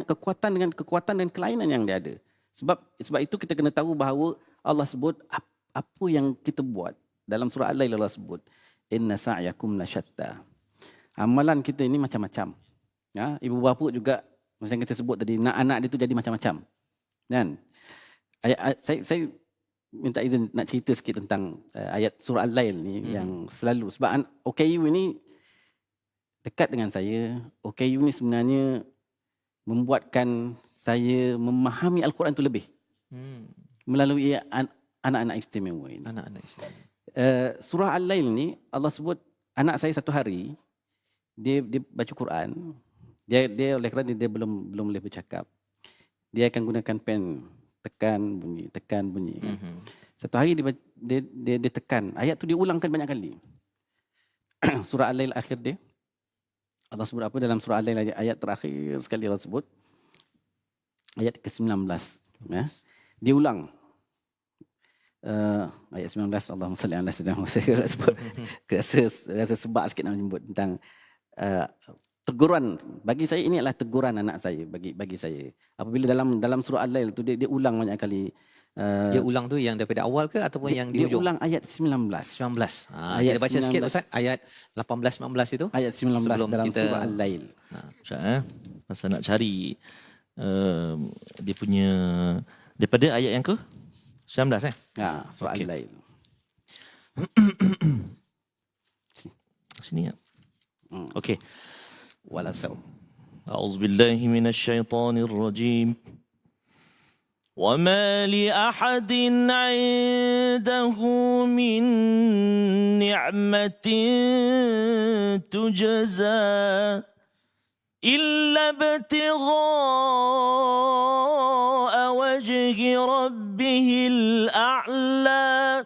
kekuatan dengan kekuatan dan kelainan yang dia ada. Sebab itu kita kena tahu bahawa Allah sebut apa yang kita buat. Dalam surah Al-Lail Allah sebut, inna sa'yakum lasyatta. Amalan kita ini macam-macam. Ya, ibu bapa juga macam kita sebut tadi, nak anak dia tu jadi macam-macam. Dan saya minta izin nak cerita sikit tentang ayat surah Al-Lail ni yang selalu, sebab OKU ini dekat dengan saya. OKU ni sebenarnya membuatkan saya memahami Al-Quran tu lebih. melalui anak-anak istimewa ini. Anak-anak Islam. Surah Al-Lail ni Allah sebut anak saya satu hari dia baca Quran. Dia oleh kerana dia belum boleh bercakap. Dia akan gunakan pen tekan bunyi. Satu hari dia tekan ayat tu dia ulangkan banyak kali. Surah Al-Lail akhir dia Allah sebut apa dalam surah Al-Lail ayat terakhir sekali Allah sebut ayat ke-19 ya. Dia ulang ayat 19 Allahumma salli ala sayyidina Muhammad. Rasa sebab sikit nak menyebut tentang teguran. Bagi saya ini adalah teguran anak saya bagi saya. Apabila dalam surah Al-Lail tu dia ulang banyak kali. Dia ulang tu yang daripada awal ke ataupun yang di dia hujung? ulang ayat 19. 19. Ayat Kita baca 19. sikit Ustaz, ayat 18 19 itu. Ayat 19 Sebelum dalam kita- surah Al-Lail. Ustaz, masa nak cari dia punya daripada ayat yang ke 19 Surah Okey. Al-Lail. sini ya. Okey. Wala saw. أعوذ بالله من الشيطان الرجيم وما لأحد عنده من نعمة تجزى إلا ابتغاء وجه ربه الأعلى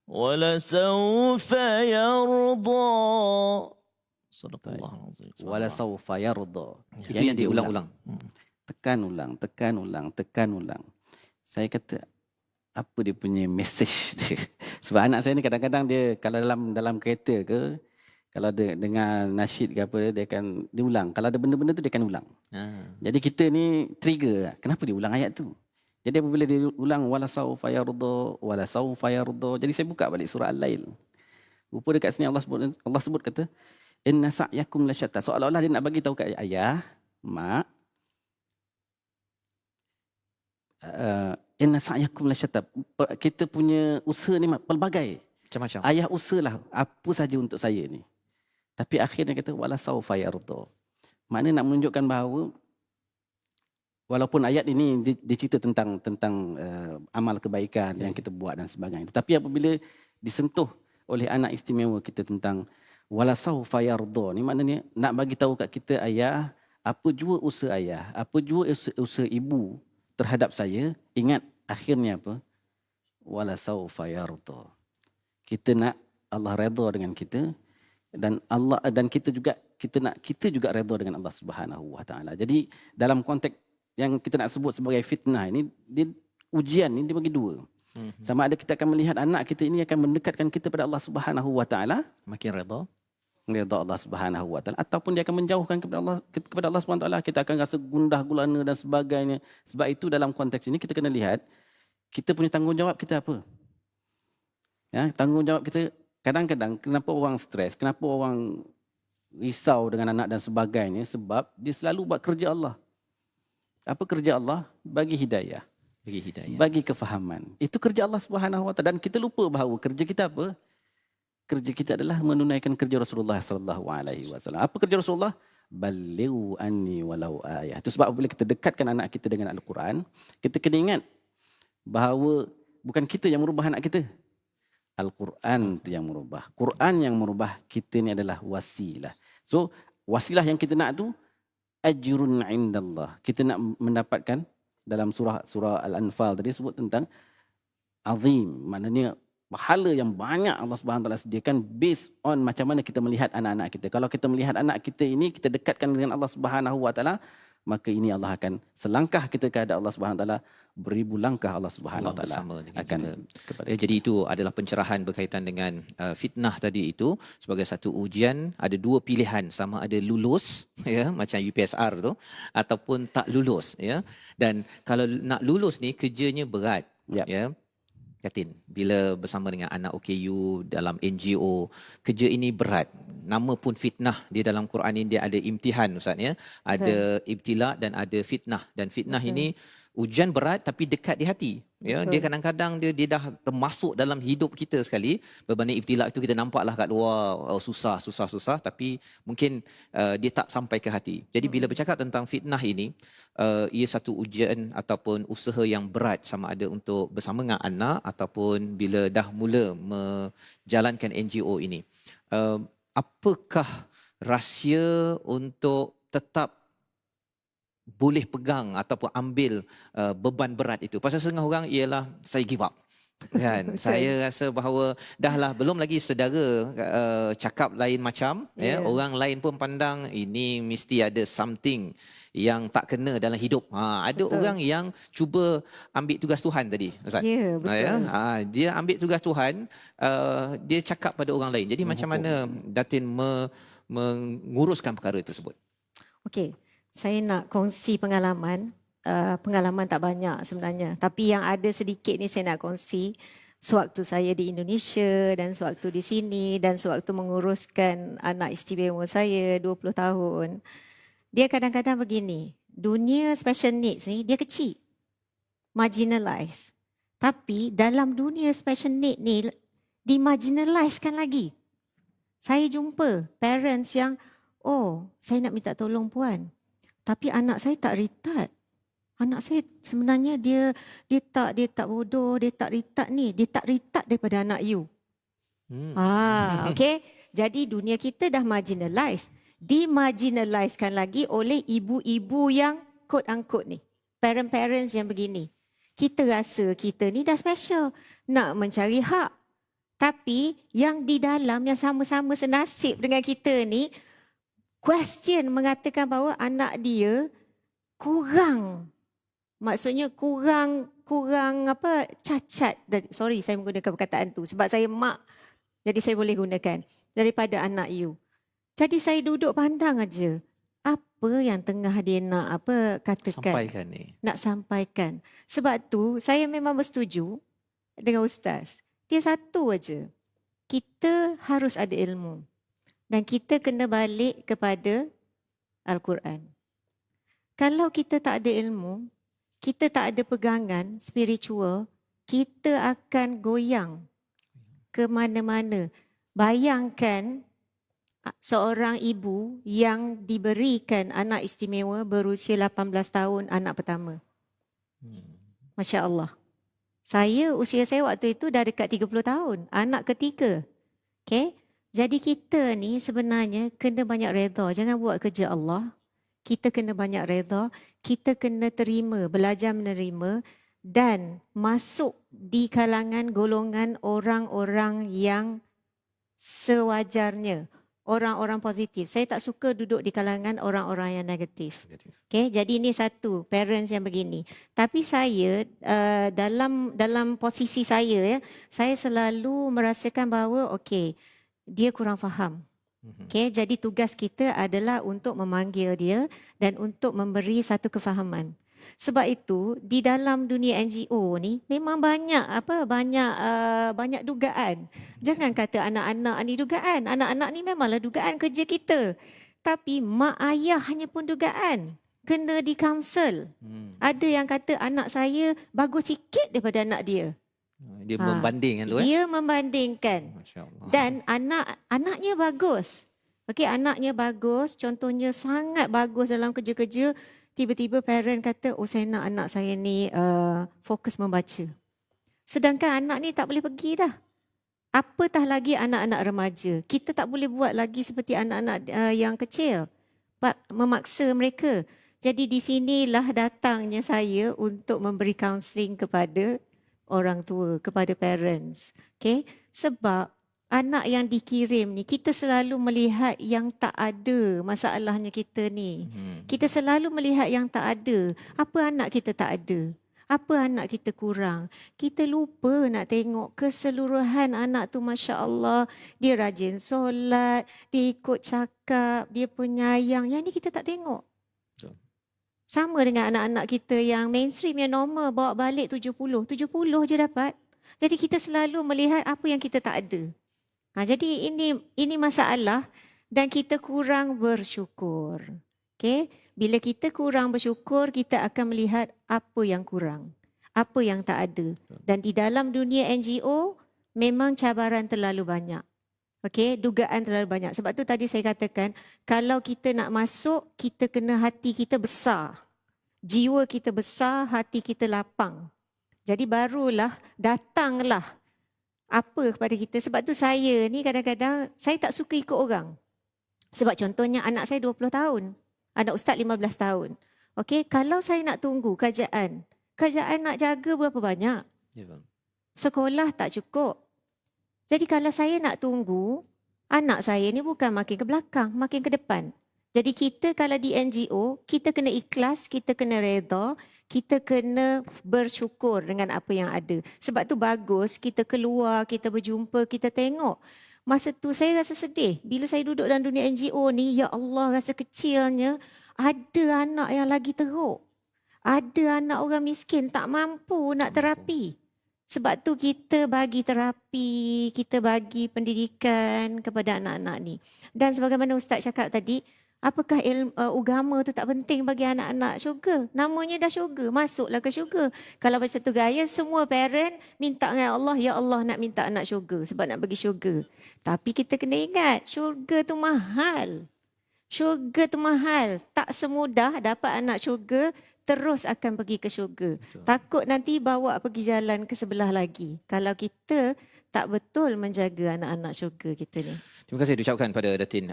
ولسوف يرضى صدق الله العظيم Wala sawfa yarda. Itu yang diulang-ulang. Tekan ulang. Saya kata apa dia punya message dia. Sebab anak saya ni kadang-kadang dia kalau dalam kereta ke kalau dia dengar nasyid ke apa dia akan diulang. Kalau ada benda-benda tu dia akan ulang. Jadi kita ni trigger. Kenapa dia ulang ayat tu? Jadi apabila dia ulang wala sawfa yarda. Jadi saya buka balik surah Al-Lail. Rupa dekat sini Allah sebut kata inna sa'yakum lasyatta. Seolah-olah dia nak bagi tahu kat ayah, mak, inna sa'yakum lasyatta. Kita punya usaha ni pelbagai. Macam-macam. Ayah usahalah apa saja untuk saya ni. Tapi akhirnya kata wala sawfa yarda. Maknanya nak menunjukkan bahawa walaupun ayat ini dicerita tentang amal kebaikan yang kita buat dan sebagainya. Tetapi apabila disentuh oleh anak istimewa kita tentang wala sawfa yarda ni maknanya nak bagi tahu kat kita ayah apa jua usaha ayah, apa jua usaha ibu terhadap saya, ingat akhirnya apa? Wala sawfa yarda. Kita nak Allah redha dengan kita dan kita juga redha dengan Allah Subhanahu Wa Taala. Jadi dalam konteks yang kita nak sebut sebagai fitnah ini, ujian ni dibagi dua. Sama ada kita akan melihat anak kita ini akan mendekatkan kita pada Allah Subhanahu Wa Taala, Makin redha. redha Allah Subhanahu Wa Taala, ataupun dia akan menjauhkan kepada Allah Subhanahu Wa Taala, kita akan rasa gundah gulana dan sebagainya. Sebab itu dalam konteks ini kita kena lihat kita punya tanggungjawab kita apa. Ya, tanggungjawab kita kadang-kadang kenapa orang stres, kenapa orang risau dengan anak dan sebagainya, sebab dia selalu buat kerja Allah. Apa kerja Allah? Bagi hidayah. Bagi hidayah. Bagi kefahaman. Itu kerja Allah Subhanahu Wa Taala dan kita lupa bahawa kerja kita apa? Kerja kita adalah menunaikan kerja Rasulullah sallallahu alaihi wasallam. Apa kerja Rasulullah? Balighu anni walau ayah. Itu sebab apabila kita dekatkan anak kita dengan Al-Quran, kita kena ingat bahawa bukan kita yang merubah anak kita. Al-Quran itu yang merubah. Quran yang merubah kita ni adalah wasilah. So, wasilah yang kita nak tu ajrun indallah. Kita nak mendapatkan dalam surah Al-Anfal tadi sebut tentang azim, maknanya pahala yang banyak Allah Subhanahu Taala sediakan based on macam mana kita melihat anak-anak kita. Kalau kita melihat anak kita ini kita dekatkan dengan Allah Subhanahu Wa Taala, maka ini Allah akan selangkah kita ke hadapan Allah Subhanahu Taala, beribu langkah Allah Subhanahu Taala bersama dengan akan kita. kepada Ya, jadi itu adalah pencerahan berkaitan dengan fitnah tadi itu sebagai satu ujian. Ada dua pilihan, sama ada lulus ya macam UPSR tu ataupun tak lulus ya. Dan kalau nak lulus ni kerjanya berat Yap. ya. Katin, bila bersama dengan anak OKU dalam NGO, kerja ini berat. Nama pun fitnah, di dalam Quran ini dia ada imtihan Ustaz ya. Ada ibtila dan ada fitnah. Dan fitnah ini ujian berat tapi dekat di hati. Ya, Betul. dia kadang-kadang dia dah termasuk dalam hidup kita sekali. Berbanding ibtila itu kita nampaklah kat luar susah, tapi mungkin dia tak sampai ke hati. Jadi bila bercakap tentang fitnah ini, ia satu ujian ataupun usaha yang berat, sama ada untuk bersama dengan anak ataupun bila dah mula menjalankan NGO ini. Apakah rahsia untuk tetap boleh pegang ataupun ambil beban berat itu? Pasal setengah orang ialah saya give up. Kan, saya rasa bahawa dahlah, belum lagi saudara cakap lain macam, ya, orang lain pun pandang ini mesti ada something yang tak kena dalam hidup. Ada Betul. orang yang cuba ambil tugas Tuhan tadi, Ustaz. Ya, betul. Dia ambil tugas Tuhan, dia cakap pada orang lain. Jadi macam mana Datin menguruskan perkara tersebut? Okey, saya nak kongsi pengalaman. Pengalaman tak banyak sebenarnya. Tapi yang ada sedikit ni saya nak kongsi. Sewaktu saya di Indonesia dan sewaktu di sini dan sewaktu menguruskan anak istimewa saya 20 tahun. Dia kadang-kadang begini. Dunia special needs ni dia kecil. Marginalized. Tapi dalam dunia special need ni dimarginalizekan lagi. Saya jumpa parents yang, oh, saya nak minta tolong puan. Tapi anak saya tak retard. Anak saya sebenarnya dia tak bodoh, dia tak retard ni. Dia tak retard daripada anak you. Okay. Jadi dunia kita dah marginalized. Dimarginalizekan lagi oleh ibu-ibu yang quote-unquote ni. Parents-parents yang begini. Kita rasa kita ni dah special. Nak mencari hak. Tapi yang di dalam yang sama-sama senasib dengan kita ni, question mengatakan bahawa anak dia kurang, maksudnya kurang apa, cacat. Sorry saya menggunakan perkataan tu sebab saya mak, jadi saya boleh gunakan, daripada anak you. Jadi saya duduk pandang aja apa yang tengah dia nak apa katakan, Sampaikan ni. nak sampaikan. Sebab tu saya memang bersetuju dengan ustaz. Dia satu aja. Kita harus ada ilmu. Dan kita kena balik kepada Al-Quran. Kalau kita tak ada ilmu, kita tak ada pegangan spiritual, kita akan goyang ke mana-mana. Bayangkan seorang ibu yang diberikan anak istimewa berusia 18 tahun, anak pertama. Masya Allah. Usia saya waktu itu dah dekat 30 tahun, anak ketiga. Okay? Jadi kita ni sebenarnya kena banyak redha. Jangan buat kerja Allah. Kita kena banyak redha. Kita kena terima, belajar menerima dan masuk di kalangan golongan orang-orang yang sewajarnya. Orang-orang positif. Saya tak suka duduk di kalangan orang-orang yang negatif. Okay, jadi ini satu, parents yang begini. Tapi saya dalam posisi saya ya, saya selalu merasakan bahawa okey, dia kurang faham. Okay, jadi tugas kita adalah untuk memanggil dia dan untuk memberi satu kefahaman. Sebab itu di dalam dunia NGO ni memang banyak dugaan. Jangan kata anak-anak ni dugaan. Anak-anak ni memanglah dugaan kerja kita. Tapi mak ayah hanya pun dugaan. Kena di counsel. Ada yang kata anak saya bagus sikit daripada anak dia. Dia membandingkan tu. Dia membandingkan. Masya Allah. Dan anaknya bagus. Okey, anaknya bagus, contohnya sangat bagus dalam kerja-kerja. Tiba-tiba parent kata, oh saya nak anak saya ni fokus membaca. Sedangkan anak ni tak boleh pergi dah. Apatah lagi anak-anak remaja. Kita tak boleh buat lagi seperti anak-anak yang kecil. Memaksa mereka. Jadi di sinilah datangnya saya untuk memberi counselling kepada orang tua, kepada parents. Okay? Sebab anak yang dikirim ni, kita selalu melihat yang tak ada masalahnya kita ni. Kita selalu melihat yang tak ada. Apa anak kita tak ada? Apa anak kita kurang? Kita lupa nak tengok keseluruhan anak tu, Masya Allah. Dia rajin solat, dia ikut cakap, dia penyayang. Yang ni kita tak tengok. Sama dengan anak-anak kita yang mainstream, yang normal, bawa balik 70. 70 je dapat. Jadi kita selalu melihat apa yang kita tak ada. Jadi ini masalah dan kita kurang bersyukur. Okey, bila kita kurang bersyukur, kita akan melihat apa yang kurang, apa yang tak ada. Dan di dalam dunia NGO memang cabaran terlalu banyak. Okey, dugaan terlalu banyak. Sebab tu tadi saya katakan, kalau kita nak masuk, kita kena hati kita besar. Jiwa kita besar, hati kita lapang. Jadi barulah datanglah apa kepada kita. Sebab tu saya ni kadang-kadang saya tak suka ikut orang. Sebab contohnya anak saya 20 tahun. Anak ustaz 15 tahun. Okey, kalau saya nak tunggu kerajaan nak jaga berapa banyak? Ya, betul. Sekolah tak cukup. Jadi kalau saya nak tunggu, anak saya ni bukan makin ke belakang, makin ke depan. Jadi kita kalau di NGO, kita kena ikhlas, kita kena redha, kita kena bersyukur dengan apa yang ada. Sebab tu bagus kita keluar, kita berjumpa, kita tengok. Masa tu saya rasa sedih. Bila saya duduk dalam dunia NGO ni, ya Allah, rasa kecilnya ada anak yang lagi teruk. Ada anak orang miskin tak mampu nak terapi. Sebab tu kita bagi terapi, kita bagi pendidikan kepada anak-anak ni. Dan sebagaimana Ustaz cakap tadi, apakah agama tu tak penting bagi anak-anak syurga? Namanya dah syurga, masuklah ke syurga. Kalau macam tu gaya, semua parent minta dengan Allah, ya Allah nak minta anak syurga sebab nak bagi syurga. Tapi kita kena ingat, syurga tu mahal. Syurga tu mahal. Tak semudah dapat anak syurga, terus akan pergi ke syurga. Betul. Takut nanti bawa pergi jalan ke sebelah lagi. Kalau kita tak betul menjaga anak-anak syurga kita ni. Terima kasih diucapkan pada Datin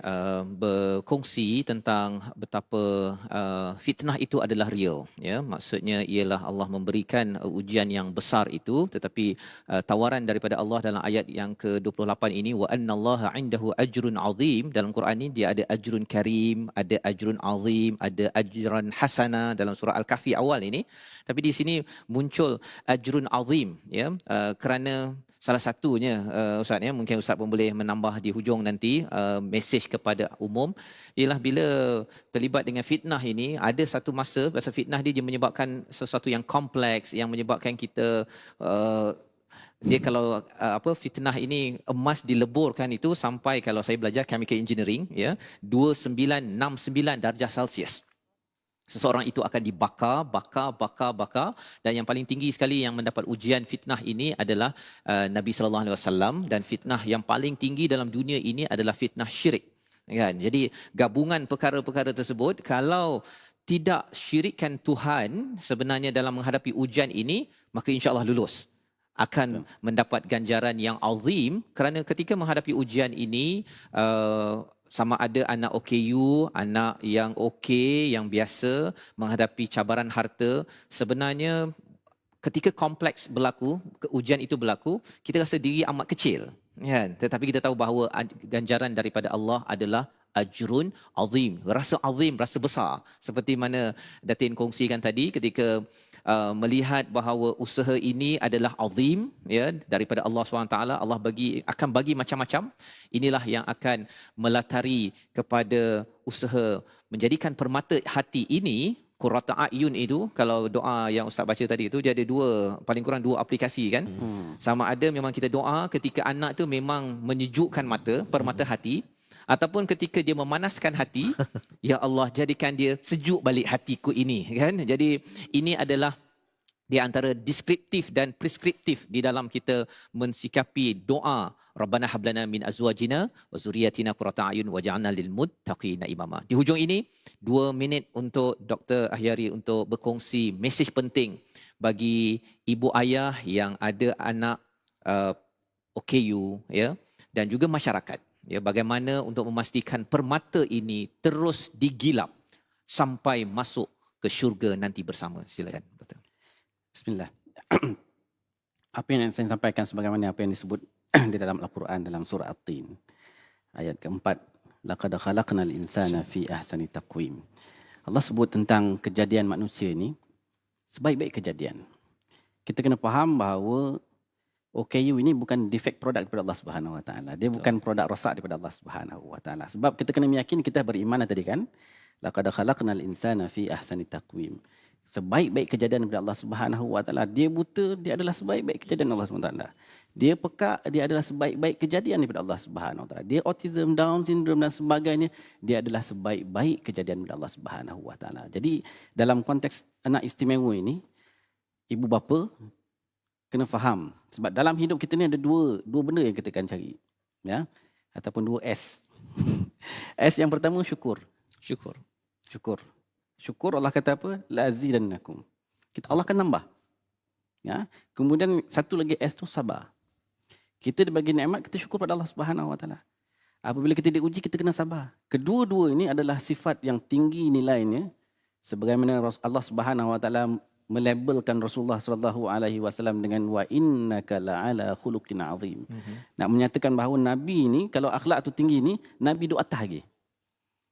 berkongsi tentang betapa fitnah itu adalah real, ya. Maksudnya ialah Allah memberikan ujian yang besar itu, tetapi tawaran daripada Allah dalam ayat yang ke-28 ini, wa annallaha indahu ajrun azim. Dalam Quran ini dia ada ajrun karim, ada ajrun azim, ada ajran hasana dalam surah Al-Kahfi awal ini. Tapi di sini muncul ajrun azim, ya, kerana salah satunya Ustaz, ya, mungkin Ustaz pun boleh menambah di hujung nanti mesej kepada umum, ialah bila terlibat dengan fitnah ini, ada satu masa pasal fitnah dia menyebabkan sesuatu yang kompleks, yang menyebabkan kita dia kalau fitnah ini emas dileburkan itu sampai, kalau saya belajar chemical engineering, ya, 2969 darjah Celsius. Seseorang itu akan dibakar, bakar, dan yang paling tinggi sekali yang mendapat ujian fitnah ini adalah Nabi sallallahu alaihi wasallam, dan fitnah yang paling tinggi dalam dunia ini adalah fitnah syirik. Kan? Jadi gabungan perkara-perkara tersebut, kalau tidak syirikkan Tuhan sebenarnya dalam menghadapi ujian ini, maka insya-Allah lulus. Akan mendapat ganjaran yang azim, kerana ketika menghadapi ujian ini sama ada anak OKU, anak yang okey, yang biasa menghadapi cabaran harta, sebenarnya ketika kompleks berlaku, ujian itu berlaku, kita rasa diri amat kecil, kan? Tetapi kita tahu bahawa ganjaran daripada Allah adalah ajrun azim, rasa besar. Seperti mana Datin kongsikan tadi, ketika melihat bahawa usaha ini adalah azim, ya, daripada Allah SWT, Allah akan bagi macam-macam. Inilah yang akan melatari kepada usaha menjadikan permata hati ini, qurrata ayun itu, kalau doa yang Ustaz baca tadi itu, dia ada paling kurang dua aplikasi, kan. Sama ada memang kita doa ketika anak tu memang menyejukkan mata, permata hati, ataupun ketika dia memanaskan hati, ya Allah jadikan dia sejuk balik hatiku ini, kan. Jadi ini adalah di antara deskriptif dan preskriptif di dalam kita mensikapi doa Rabbana hablana min azwajina wa zurriyyatina qurrata a'yun waj'alna lil muttaqina imama. Di hujung ini 2 minit untuk Dr. Ahyari untuk berkongsi mesej penting bagi ibu ayah yang ada anak OKU, ya, dan juga masyarakat. Ya, bagaimana untuk memastikan permata ini terus digilap sampai masuk ke syurga nanti bersama. Silakan. Betul. Bismillah. Apa yang saya sampaikan sebagaimana apa yang disebut di dalam Al-Quran dalam surah At-Tin ayat keempat, laqad khalaqnal insana fi ahsani taqwim. Allah sebut tentang kejadian manusia ini sebaik-baik kejadian. Kita kena faham bahawa OKU ini bukan defect produk daripada Allah Subhanahu Wa Taala. Dia bukan produk rosak daripada Allah Subhanahu Wa Taala. Sebab kita kena meyakini, kita beriman tadi kan, laqad khalaqnal insana fi ahsani taqwim. Sebaik-baik kejadian daripada Allah Subhanahu Wa Taala. Dia buta, dia adalah sebaik-baik kejadian Allah Subhanahu Wa Taala. Dia pekak, dia adalah sebaik-baik kejadian daripada Allah Subhanahu Wa Taala. Dia autism, Down syndrome dan sebagainya, dia adalah sebaik-baik kejadian daripada Allah Subhanahu Wa Taala. Jadi dalam konteks anak istimewa ini, ibu bapa kena faham, sebab dalam hidup kita ni ada dua benda yang kita akan cari, ya, ataupun dua S. S yang pertama syukur. Syukur Allah kata apa? La azidannakum. Allah akan tambah. Ya. Kemudian satu lagi S tu sabar. Kita dibagi nikmat, kita syukur pada Allah Subhanahu Wa Taala. Apabila kita diuji, kita kena sabar. Kedua-dua ini adalah sifat yang tinggi nilainya, sebagaimana Allah Subhanahu Wa Taala melabelkan Rasulullah sallallahu alaihi wasallam dengan wa innaka la'ala khuluqin azim. Nak menyatakan bahawa nabi ini kalau akhlak tu tinggi ni, nabi duk atas lagi.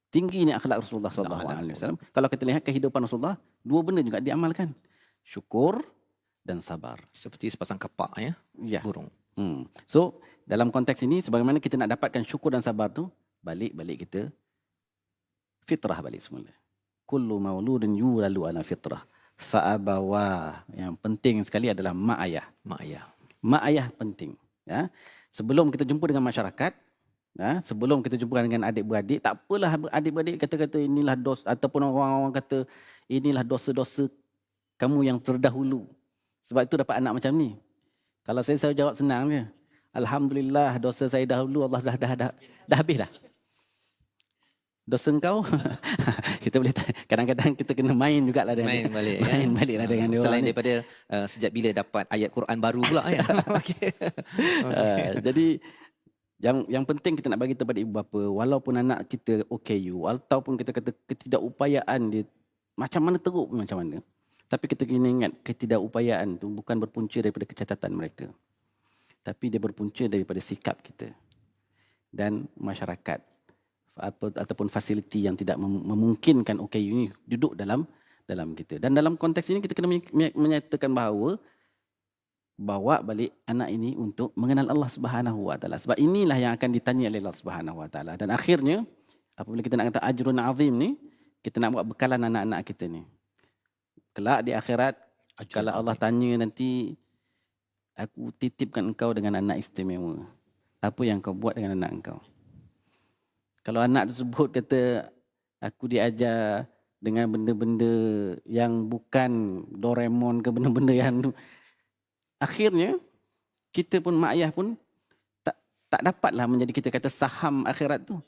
Tinggi ni akhlak Rasulullah sallallahu alaihi wasallam. Kalau kita lihat kehidupan Rasulullah, dua benda juga diamalkan. Syukur dan sabar. Seperti sepasang kapak ya, burung. So, dalam konteks ini sebagaimana kita nak dapatkan syukur dan sabar tu, balik kita fitrah balik semula. Kullu mauludin yulalu ala fitrah. Fa'abawa. Yang penting sekali adalah mak ayah. Mak ayah penting. Ya. Sebelum kita jumpa dengan masyarakat, ya, sebelum kita jumpa dengan adik-beradik, tak apalah adik-beradik kata-kata inilah dosa, ataupun orang-orang kata inilah dosa-dosa kamu yang terdahulu. Sebab itu dapat anak macam ni. Kalau saya jawab senang je. Alhamdulillah dosa saya dahulu Allah dah habis dah. Dosa engkau kita boleh kadang-kadang kita kena main jugalah dengan main balik lah dengan dia. Selain daripada sejak bila dapat ayat Quran baru pula ya. Okey. Jadi yang penting kita nak bagi kepada ibu bapa, walaupun anak kita OKU ataupun kita kata ketidakupayaan dia macam mana teruk macam mana, tapi kita kena ingat ketidakupayaan tu bukan berpunca daripada kecacatan mereka, tapi dia berpunca daripada sikap kita dan masyarakat ataupun fasiliti yang tidak memungkinkan OKU ini duduk dalam kita. Dan dalam konteks ini kita kena menyatakan bawa balik anak ini untuk mengenal Allah Subhanahu Wa Taala. Sebab inilah yang akan ditanya oleh Allah Subhanahu Wa Taala. Dan akhirnya apabila kita nak kata ajrun azim ni, kita nak buat bekalan anak-anak kita ni. Kelak di akhirat kalau Allah tanya nanti, aku titipkan engkau dengan anak istimewa. Apa yang kau buat dengan anak engkau? Kalau anak tersebut kata, aku diajar dengan benda-benda yang bukan Doraemon ke benda-benda yang... Akhirnya, kita pun, mak ayah pun tak dapatlah menjadi kita kata saham akhirat tu.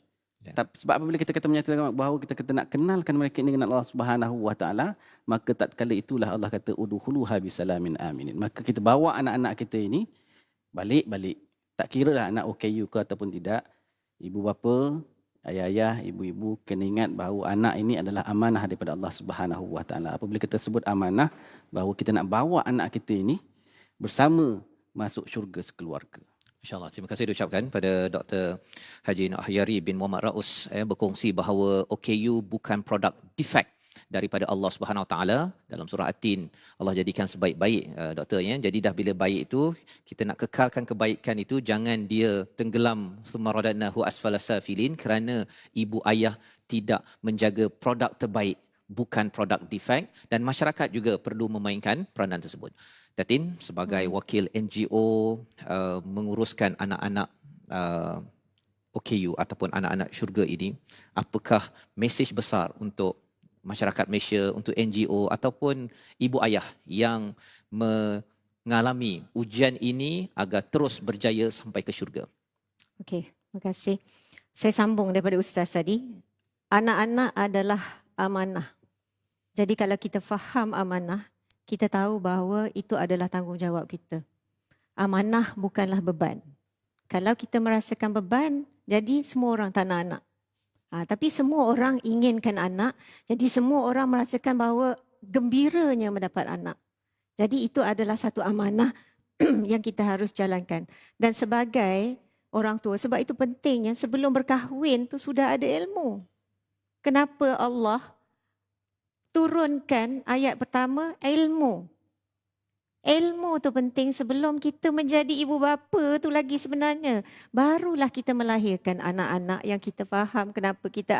Sebab apabila kita kata menyatakan bahawa kita kata nak kenalkan mereka ini dengan Allah Subhanahu Wa Taala, maka tatkala itulah Allah kata udkhuluha bisalamin aminin. Maka kita bawa anak-anak kita ini balik. Tak kira lah anak OKU ke ataupun tidak. Ibu bapa, ayah-ayah, ibu-ibu kena ingat bahawa anak ini adalah amanah daripada Allah Subhanahu Wa Taala. Apabila kita sebut amanah, bahawa kita nak bawa anak kita ini bersama masuk syurga sekeluarga. InsyaAllah. Terima kasih diucapkan pada Dr. Haji Nahayari bin Muhammad Raus berkongsi bahawa OKU bukan produk defect daripada Allah Subhanahu Wa Taala. Dalam surah At-Tin Allah jadikan sebaik-baik doktor ya. Jadi dah bila baik itu kita nak kekalkan kebaikan itu, jangan dia tenggelam summaradnahu asfala safilin kerana ibu ayah tidak menjaga produk terbaik, bukan produk defect, dan masyarakat juga perlu memainkan peranan tersebut. Datin sebagai wakil NGO menguruskan anak-anak OKU ataupun anak-anak syurga ini, apakah mesej besar untuk masyarakat Malaysia, untuk NGO ataupun ibu ayah yang mengalami ujian ini agar terus berjaya sampai ke syurga? Okey, terima kasih. Saya sambung daripada Ustaz tadi. Anak-anak adalah amanah. Jadi kalau kita faham amanah, kita tahu bahawa itu adalah tanggungjawab kita. Amanah bukanlah beban. Kalau kita merasakan beban, jadi semua orang tak nak anak. Tapi semua orang inginkan anak, jadi semua orang merasakan bahawa gembiranya mendapat anak. Jadi itu adalah satu amanah yang kita harus jalankan. Dan sebagai orang tua, sebab itu pentingnya sebelum berkahwin tu sudah ada ilmu. Kenapa Allah turunkan ayat pertama ilmu? Ilmu tu penting sebelum kita menjadi ibu bapa tu lagi sebenarnya. Barulah kita melahirkan anak-anak yang kita faham kenapa kita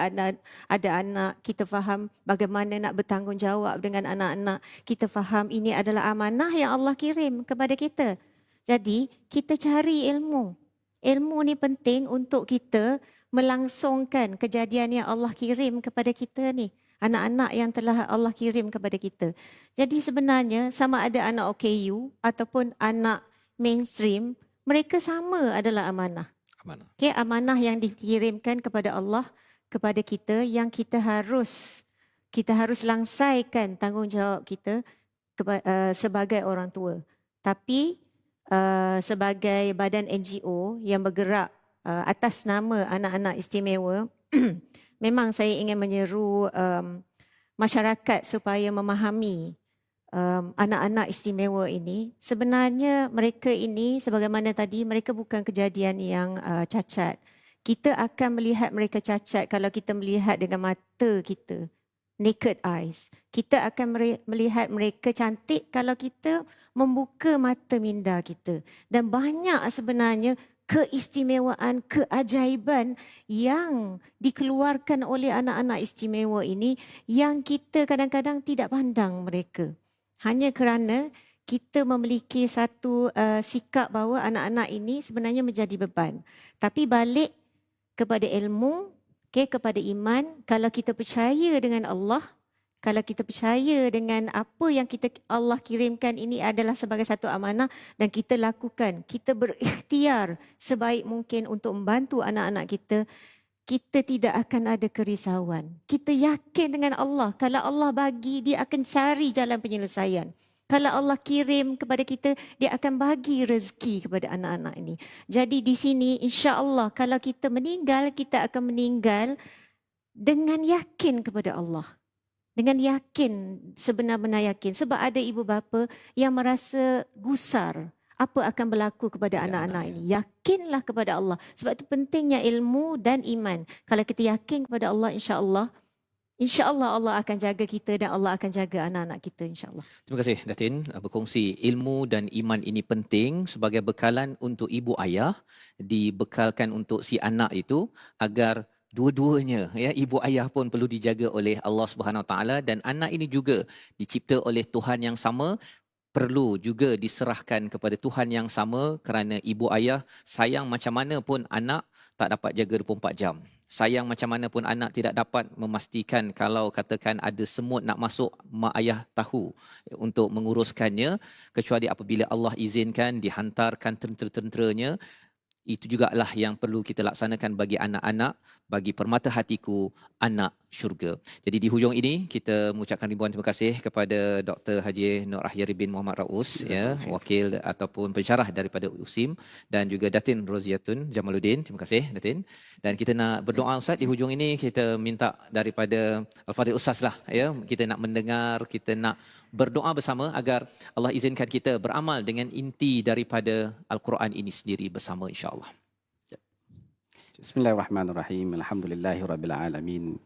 ada anak. Kita faham bagaimana nak bertanggungjawab dengan anak-anak. Kita faham ini adalah amanah yang Allah kirim kepada kita. Jadi kita cari ilmu. Ilmu ni penting untuk kita melangsungkan kejadian yang Allah kirim kepada kita ni. Anak-anak yang telah Allah kirim kepada kita. Jadi sebenarnya sama ada anak OKU ataupun anak mainstream, mereka sama adalah amanah. Amanah. Okay, amanah yang dikirimkan kepada Allah kepada kita yang kita harus langsaikan tanggungjawab kita sebagai orang tua. Tapi sebagai badan NGO yang bergerak atas nama anak-anak istimewa, memang saya ingin menyeru masyarakat supaya memahami anak-anak istimewa ini. Sebenarnya mereka ini sebagaimana tadi, mereka bukan kejadian yang cacat. Kita akan melihat mereka cacat kalau kita melihat dengan mata kita, naked eyes. Kita akan melihat mereka cantik kalau kita membuka mata minda kita. Dan banyak sebenarnya keistimewaan, keajaiban yang dikeluarkan oleh anak-anak istimewa ini yang kita kadang-kadang tidak pandang mereka. Hanya kerana kita memiliki satu sikap bahawa anak-anak ini sebenarnya menjadi beban. Tapi balik kepada ilmu, kepada iman, kalau kita percaya dengan Allah, kalau kita percaya dengan apa yang Allah kirimkan ini adalah sebagai satu amanah dan kita lakukan, kita berikhtiar sebaik mungkin untuk membantu anak-anak kita, kita tidak akan ada kerisauan. Kita yakin dengan Allah, kalau Allah bagi, dia akan cari jalan penyelesaian. Kalau Allah kirim kepada kita, dia akan bagi rezeki kepada anak-anak ini. Jadi di sini insya-Allah kalau kita meninggal, kita akan meninggal dengan yakin kepada Allah. Dengan yakin, sebenar-benar yakin. Sebab ada ibu bapa yang merasa gusar apa akan berlaku kepada anak-anak ini. Yakinlah kepada Allah. Sebab itu pentingnya ilmu dan iman. Kalau kita yakin kepada Allah, insya-Allah Allah akan jaga kita dan Allah akan jaga anak-anak kita, insya-Allah. Terima kasih Datin berkongsi ilmu dan iman ini penting sebagai bekalan untuk ibu ayah, dibekalkan untuk si anak itu agar dua-duanya ya, ibu ayah pun perlu dijaga oleh Allah Subhanahu Wa Taala dan anak ini juga dicipta oleh Tuhan yang sama, perlu juga diserahkan kepada Tuhan yang sama kerana ibu ayah sayang macam mana pun anak tak dapat jaga 24 jam. Sayang macam mana pun anak tidak dapat memastikan kalau katakan ada semut nak masuk, mak ayah tahu untuk menguruskannya kecuali apabila Allah izinkan dihantarkan tentera-tenteranya. Itu jugalah yang perlu kita laksanakan bagi anak-anak, bagi permata hatiku, anak syurga. Jadi di hujung ini kita mengucapkan ribuan terima kasih kepada Dr. Haji Nur Ahyari bin Muhammad Raus, ya, wakil ataupun pensyarah daripada USIM, dan juga Datin Roziatun Jamaluddin. Terima kasih Datin. Dan kita nak berdoa Ustaz di hujung ini, kita minta daripada Al-Fadhil Ustaz lah, ya. Kita nak mendengar, kita nak berdoa bersama agar Allah izinkan kita beramal dengan inti daripada Al-Quran ini sendiri bersama, insya-Allah. Bismillahirrahmanirrahim. Alhamdulillahirabbil alamin.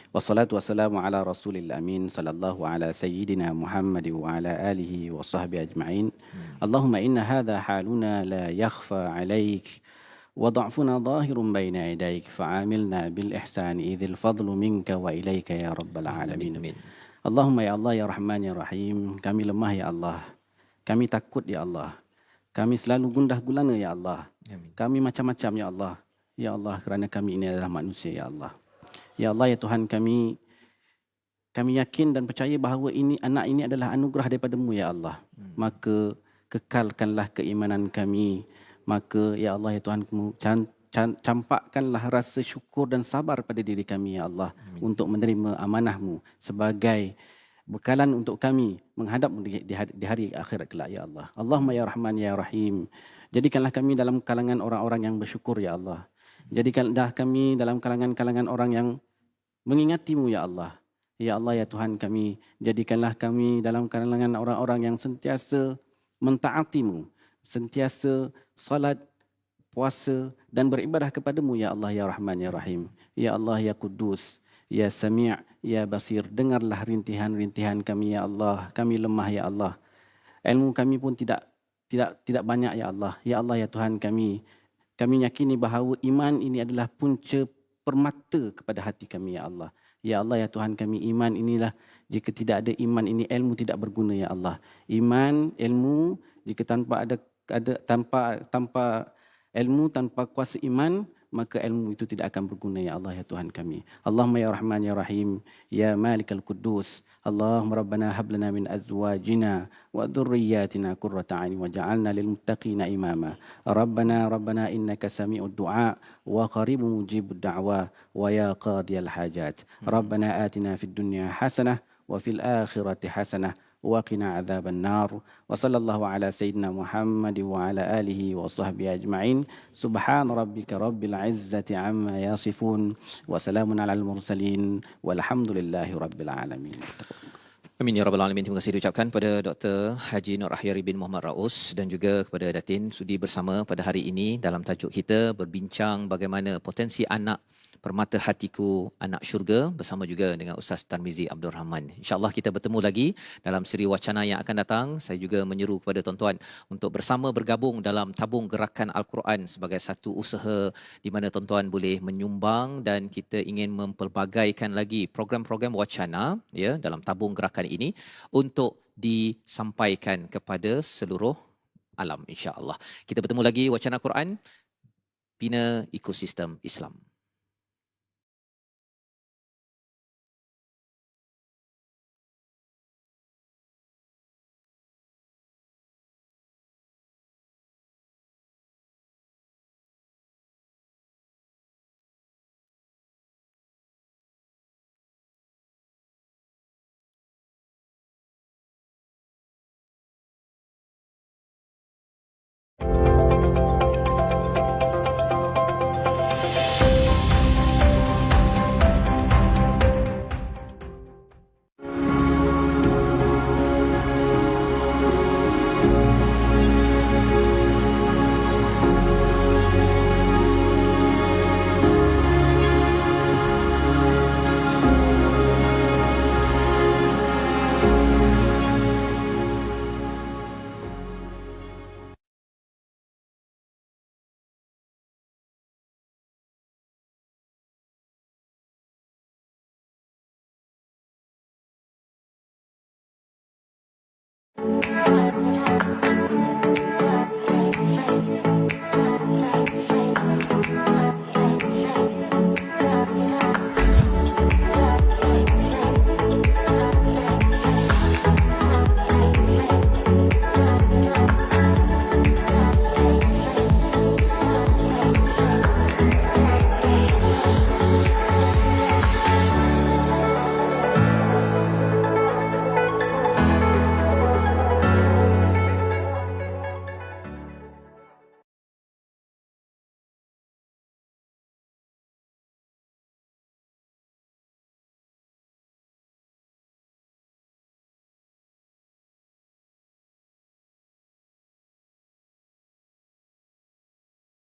Wassalatu wassalamu ala rasulil amin sallallahu ala sayyidina Muhammad wa ala alihi wa sahbihi ajma'in. Allahumma inna hadha haluna la yakhfa 'alaik wa dha'funa dhahirun baina yadayk fa'amilna bil ihsani idzil fadlu minka wa ilaika ya rabbal alamin. Amin. Allahumma ya Allah ya Rahman ya Rahim. Kami lemah ya Allah. Kami takut ya Allah. Kami selalu gundah gulana ya Allah. Amin. Kami macam-macam ya Allah. Ya Allah, kerana kami ini adalah manusia ya Allah. Ya Allah ya Tuhan kami yakin dan percaya bahawa anak ini adalah anugerah daripada-Mu ya Allah. Maka kekalkanlah keimanan kami. Maka ya Allah ya Tuhan, campakkanlah rasa syukur dan sabar pada diri kami ya Allah. Untuk menerima amanah-Mu sebagai bekalan untuk kami menghadap-Mu di hari akhirat kelak ya Allah. Allahumma ya Rahman ya Rahim. Jadikanlah kami dalam kalangan orang-orang yang bersyukur ya Allah. Jadikanlah kami dalam kalangan-kalangan orang yang mengingati-Mu ya Allah. Ya Allah ya Tuhan kami, jadikanlah kami dalam kalangan orang-orang yang sentiasa mentaati-Mu, sentiasa salat, puasa dan beribadah kepada-Mu ya Allah ya Rahman ya Rahim. Ya Allah ya Kudus, ya Sami', ya Basir, dengarlah rintihan-rintihan kami ya Allah. Kami lemah ya Allah. Ilmu kami pun tidak banyak ya Allah. Ya Allah ya Tuhan kami yakini bahawa iman ini adalah punca permata kepada hati kami ya Allah. Ya Allah ya Tuhan kami, iman inilah, jika tidak ada iman ini, ilmu tidak berguna ya Allah. Iman, ilmu, jika tanpa ada ada tanpa ilmu, tanpa kuasa iman, maka ilmu itu tidak akan berguna ya Allah ya Tuhan kami. Allahumma ya Rahman ya Rahim ya Malikal Quddus. Allahumma Rabbana hab lana min azwajina wa dhurriyyatina qurrata a'yun waj'alna lil muttaqina imama. Rabbana innaka sami'ud du'a wa qaribun mujibud da'wa wa ya qadiyal hajat. Rabbana atina fid dunya hasanah wa fil akhirati hasanah وقنا عذاب النار وصلى الله على سيدنا محمد وعلى آله وصحبه أجمعين سبحان ربك رب العزة عما يصفون وسلام على المرسلين والحمد لله رب العالمين. Amin ya rabbal alamin. Terima kasih diucapkan pada Dr. Haji Nur Ahyari bin Muhammad Raus dan juga kepada Datin sudi bersama pada hari ini dalam tajuk kita berbincang bagaimana potensi anak Permata Hatiku Anak Syurga bersama juga dengan Ustaz Tarmizi Abdul Rahman. InsyaAllah kita bertemu lagi dalam siri wacana yang akan datang. Saya juga menyeru kepada tuan-tuan untuk bersama bergabung dalam tabung gerakan Al-Quran sebagai satu usaha di mana tuan-tuan boleh menyumbang dan kita ingin mempelbagaikan lagi program-program wacana ya dalam tabung gerakan ini untuk disampaikan kepada seluruh alam insya-Allah. Kita bertemu lagi wacana Quran bina ekosistem Islam.